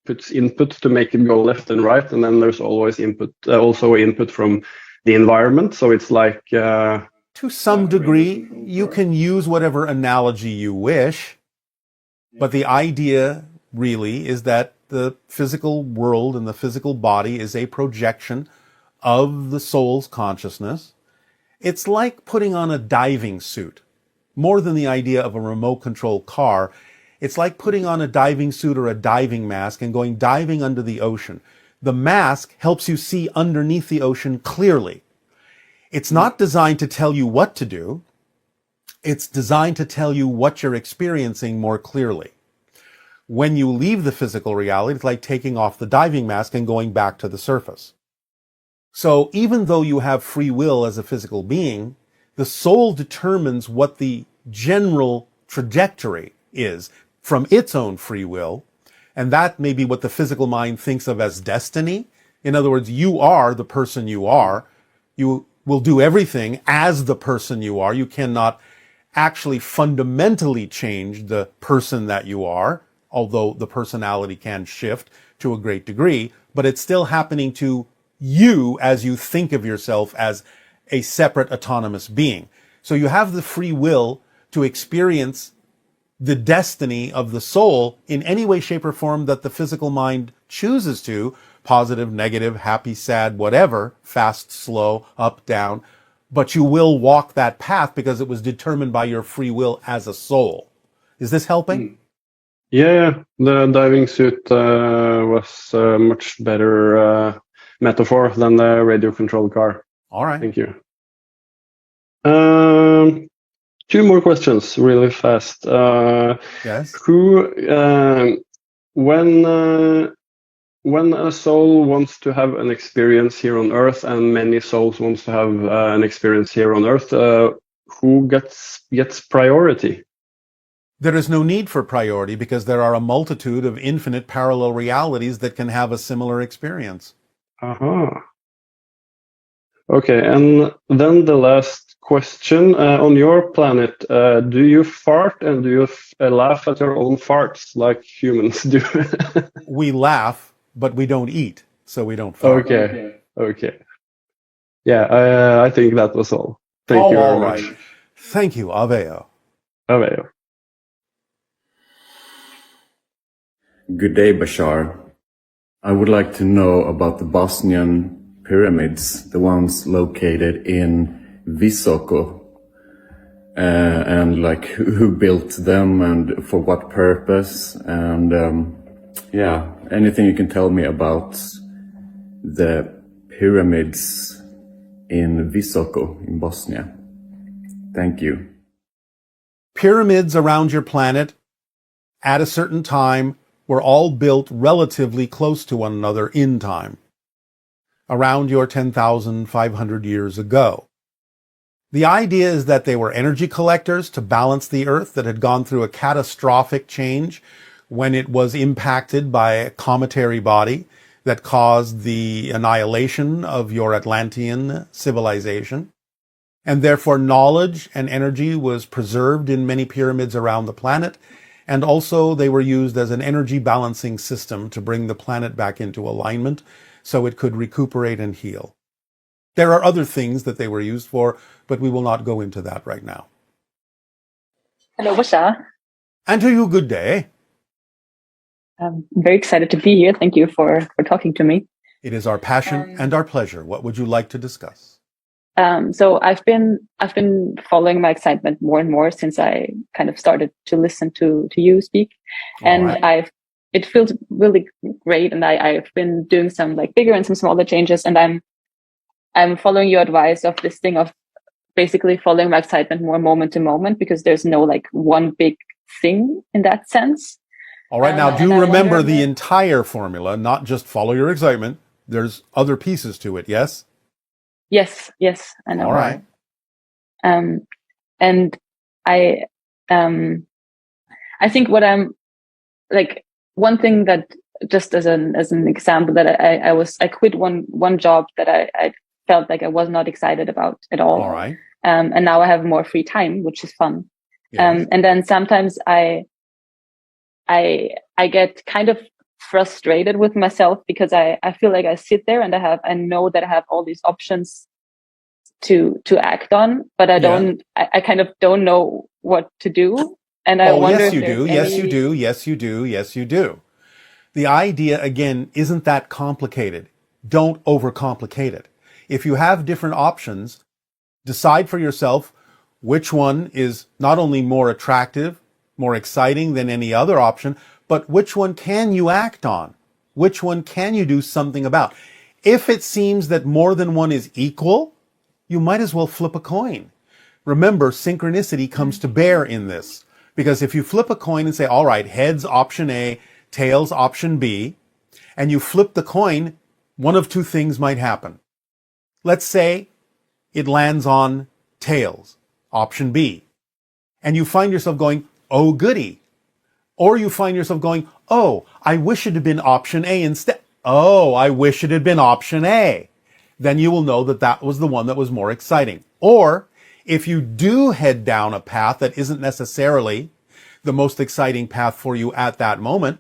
puts input to make it go left and right, and then there's always input, also input from the environment? So it's like to some degree, you can use whatever analogy you wish, but the idea really is that the physical world and the physical body is a projection of the soul's consciousness. It's like putting on a diving suit. More than the idea of a remote control car, it's like putting on a diving suit or a diving mask and going diving under the ocean. The mask helps you see underneath the ocean clearly. It's not designed to tell you what to do. It's designed to tell you what you're experiencing more clearly. When you leave the physical reality, it's like taking off the diving mask and going back to the surface. So even though you have free will as a physical being, the soul determines what the general trajectory is from its own free will, and that may be what the physical mind thinks of as destiny. In other words, you are the person you are. You will do everything as the person you are. You cannot actually fundamentally change the person that you are, although the personality can shift to a great degree, but it's still happening to you as you think of yourself as a separate autonomous being. So you have the free will to experience the destiny of the soul in any way, shape, or form that the physical mind chooses to, positive, negative, happy, sad, whatever, fast, slow, up, down, but you will walk that path because it was determined by your free will as a soul. Is this helping? Yeah, the diving suit was a much better metaphor than the radio-controlled car. All right. Thank you. 2 more questions, really fast. Yes. When a soul wants to have an experience here on Earth, and many souls wants to have an experience here on Earth, who gets priority? There is no need for priority because there are a multitude of infinite parallel realities that can have a similar experience. Okay, and then the last question. On your planet, do you fart and do you laugh at your own farts like humans do? We laugh, but we don't eat, so we don't fart. Okay. Yeah, I think that was all. Thank you very much. Right. Thank you, Aveo. Aveo. Good day, Bashar. I would like to know about the Bosnian pyramids, the ones located in Visoko, and like who built them and for what purpose, and anything you can tell me about the pyramids in Visoko in Bosnia? Thank you. Pyramids around your planet at a certain time were all built relatively close to one another in time, around your 10,500 years ago. The idea is that they were energy collectors to balance the Earth that had gone through a catastrophic change when it was impacted by a cometary body that caused the annihilation of your Atlantean civilization. And therefore knowledge and energy was preserved in many pyramids around the planet. And also they were used as an energy balancing system to bring the planet back into alignment so it could recuperate and heal. There are other things that they were used for, but we will not go into that right now. Hello, Bashar. And to you, good day. I'm very excited to be here. Thank you for talking to me. It is our passion and our pleasure. What would you like to discuss? So I've been following my excitement more and more since I kind of started to listen to you speak, and it feels really great. And I've been doing some like bigger and some smaller changes, and I'm following your advice of this thing of basically following my excitement more moment to moment, because there's no like one big thing in that sense. All right, now do remember the entire formula, not just follow your excitement. There's other pieces to it, yes? Yes, I know. All right. And I think what I'm like, one thing that just as an example that I quit one job that I felt like I was not excited about at all. All right. And now I have more free time, which is fun. Yes. And then sometimes I get kind of frustrated with myself because I feel like I sit there and I know that I have all these options to act on, but I kind of don't know what to do. And I wonder yes, if you do. Yes, you do. The idea, again, isn't that complicated. Don't overcomplicate it. If you have different options, decide for yourself which one is not only more attractive, more exciting than any other option, but which one can you act on? Which one can you do something about? If it seems that more than one is equal, you might as well flip a coin. Remember, synchronicity comes to bear in this. Because if you flip a coin and say, all right, heads option A, tails option B, and you flip the coin, one of two things might happen. Let's say it lands on tails, option B, and you find yourself going, oh goody. Or you find yourself going, oh, I wish it had been option A instead. Oh, I wish it had been option A. Then you will know that that was the one that was more exciting. Or if you do head down a path that isn't necessarily the most exciting path for you at that moment,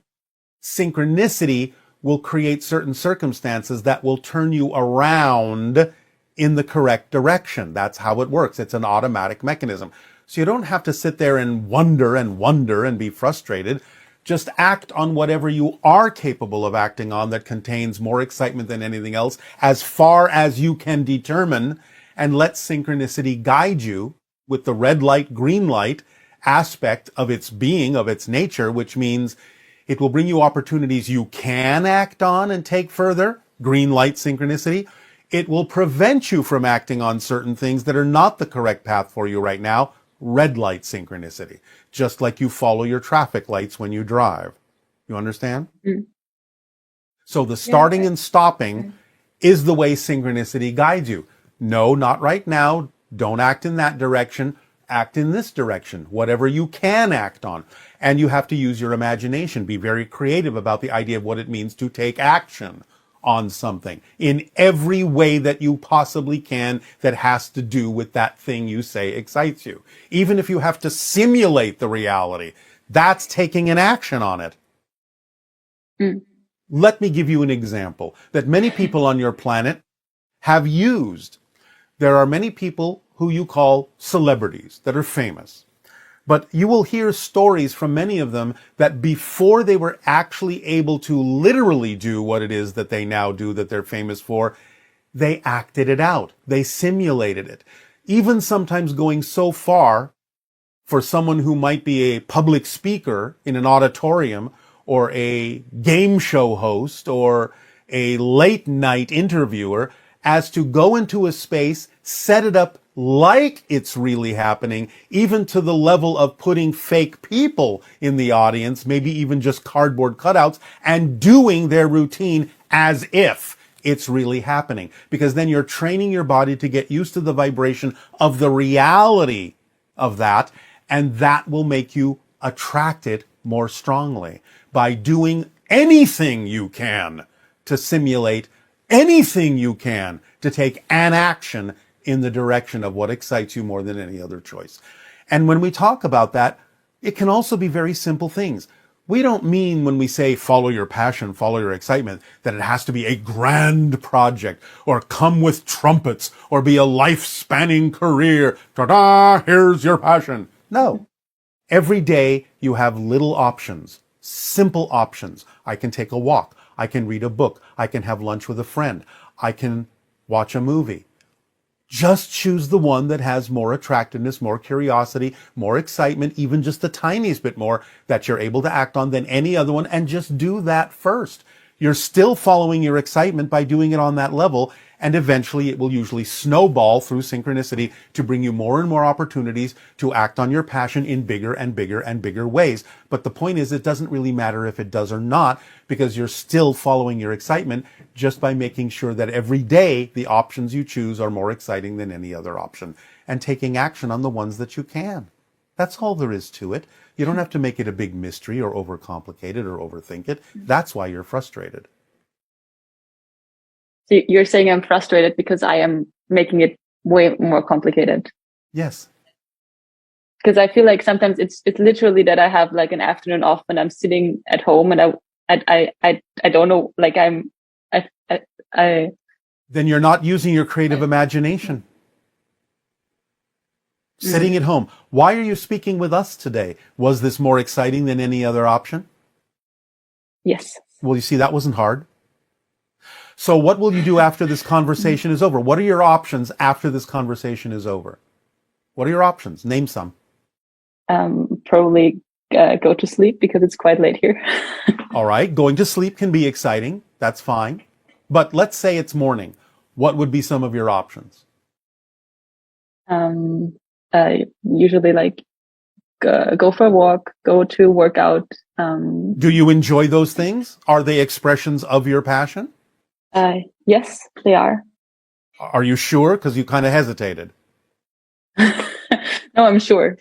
synchronicity will create certain circumstances that will turn you around in the correct direction. That's how it works. It's an automatic mechanism. So you don't have to sit there and wonder and be frustrated. Just act on whatever you are capable of acting on that contains more excitement than anything else, as far as you can determine, and let synchronicity guide you with the red light, green light aspect of its being, of its nature, which means it will bring you opportunities you can act on and take further, green light synchronicity. It will prevent you from acting on certain things that are not the correct path for you right now, red light synchronicity, just like you follow your traffic lights when you drive. You understand? Mm. So the starting and stopping is the way synchronicity guides you. No, not right now. Don't act in that direction. Act in this direction, whatever you can act on. And you have to use your imagination. Be very creative about the idea of what it means to take action on something in every way that you possibly can that has to do with that thing you say excites you. Even if you have to simulate the reality, that's taking an action on it. Mm. Let me give you an example that many people on your planet have used. There are many people who you call celebrities that are famous. But you will hear stories from many of them that before they were actually able to literally do what it is that they now do that they're famous for, they acted it out. They simulated it. Even sometimes going so far for someone who might be a public speaker in an auditorium or a game show host or a late night interviewer as to go into a space, set it up like it's really happening, even to the level of putting fake people in the audience, maybe even just cardboard cutouts, and doing their routine as if it's really happening. Because then you're training your body to get used to the vibration of the reality of that, and that will make you attract it more strongly by doing anything you can to simulate anything you can to take an action in the direction of what excites you more than any other choice. And when we talk about that, it can also be very simple things. We don't mean when we say follow your passion, follow your excitement, that it has to be a grand project or come with trumpets or be a life-spanning career. Ta-da, here's your passion. No. Every day you have little options, simple options. I can take a walk. I can read a book. I can have lunch with a friend. I can watch a movie. Just choose the one that has more attractiveness, more curiosity, more excitement, even just the tiniest bit more that you're able to act on than any other one, and just do that first. You're still following your excitement by doing it on that level, and eventually it will usually snowball through synchronicity to bring you more and more opportunities to act on your passion in bigger and bigger and bigger ways. But the point is, it doesn't really matter if it does or not, because you're still following your excitement just by making sure that every day the options you choose are more exciting than any other option, and taking action on the ones that you can. That's all there is to it. You don't have to make it a big mystery or overcomplicate it or overthink it. That's why you're frustrated. So you're saying I'm frustrated because I am making it way more complicated. Yes. Because I feel like sometimes it's literally that I have like an afternoon off and I'm sitting at home and I don't know, like Then you're not using your creative imagination. Sitting at home. Why are you speaking with us today? Was this more exciting than any other option? Yes. Well, you see, that wasn't hard. So what will you do after this conversation is over? What are your options after this conversation is over? What are your options? Name some. Probably go to sleep because it's quite late here. All right. Going to sleep can be exciting. That's fine. But let's say it's morning. What would be some of your options? Usually like go for a walk, go to workout. Do you enjoy those things? Are they expressions of your passion? Yes, they are. Are you sure? Because you kind of hesitated. No, I'm sure.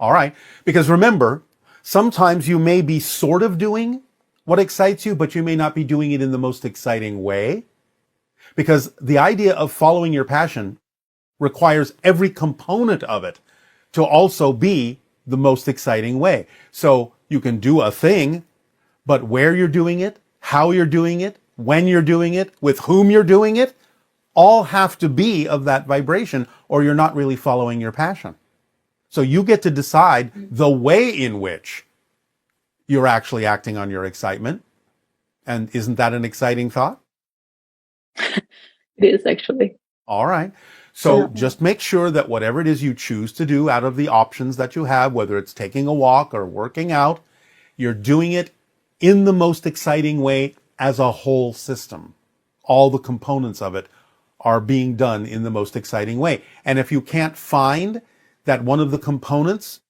All right. Because remember, sometimes you may be sort of doing what excites you, but you may not be doing it in the most exciting way. Because the idea of following your passion requires every component of it to also be the most exciting way. So you can do a thing, but where you're doing it, how you're doing it, when you're doing it, with whom you're doing it, all have to be of that vibration, or you're not really following your passion. So you get to decide the way in which you're actually acting on your excitement. And isn't that an exciting thought? It is actually. All right. So just make sure that whatever it is you choose to do out of the options that you have, whether it's taking a walk or working out, you're doing it in the most exciting way as a whole system. All the components of it are being done in the most exciting way. And if you can't find that one of the components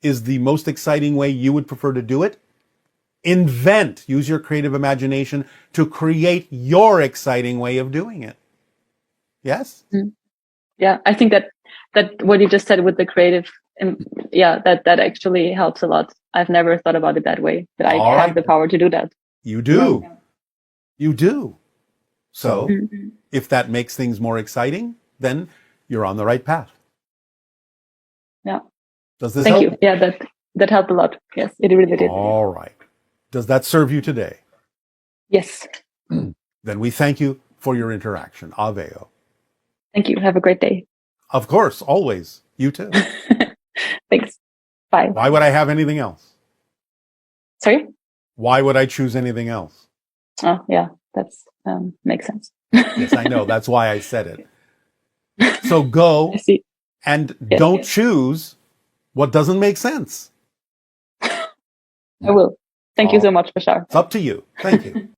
is the most exciting way you would prefer to do it, use your creative imagination to create your exciting way of doing it. Yes? Yeah, I think that what you just said with the creative, that actually helps a lot. I've never thought about it that way, that I have the power to do that. You do. Yeah. You do. So if that makes things more exciting, then you're on the right path. Yeah. Does this help? Thank you. Yeah, that helped a lot. Yes, it really did. All right. Does that serve you today? Yes. Then we thank you for your interaction. Aveo. Thank you. Have a great day. Of course, always. You too. Thanks. Bye. Why would I have anything else? Sorry? Why would I choose anything else? Oh, yeah. That's makes sense. Yes, I know. That's why I said it. So go and don't choose what doesn't make sense. I will. Thank you so much, Bashar. It's up to you. Thank you.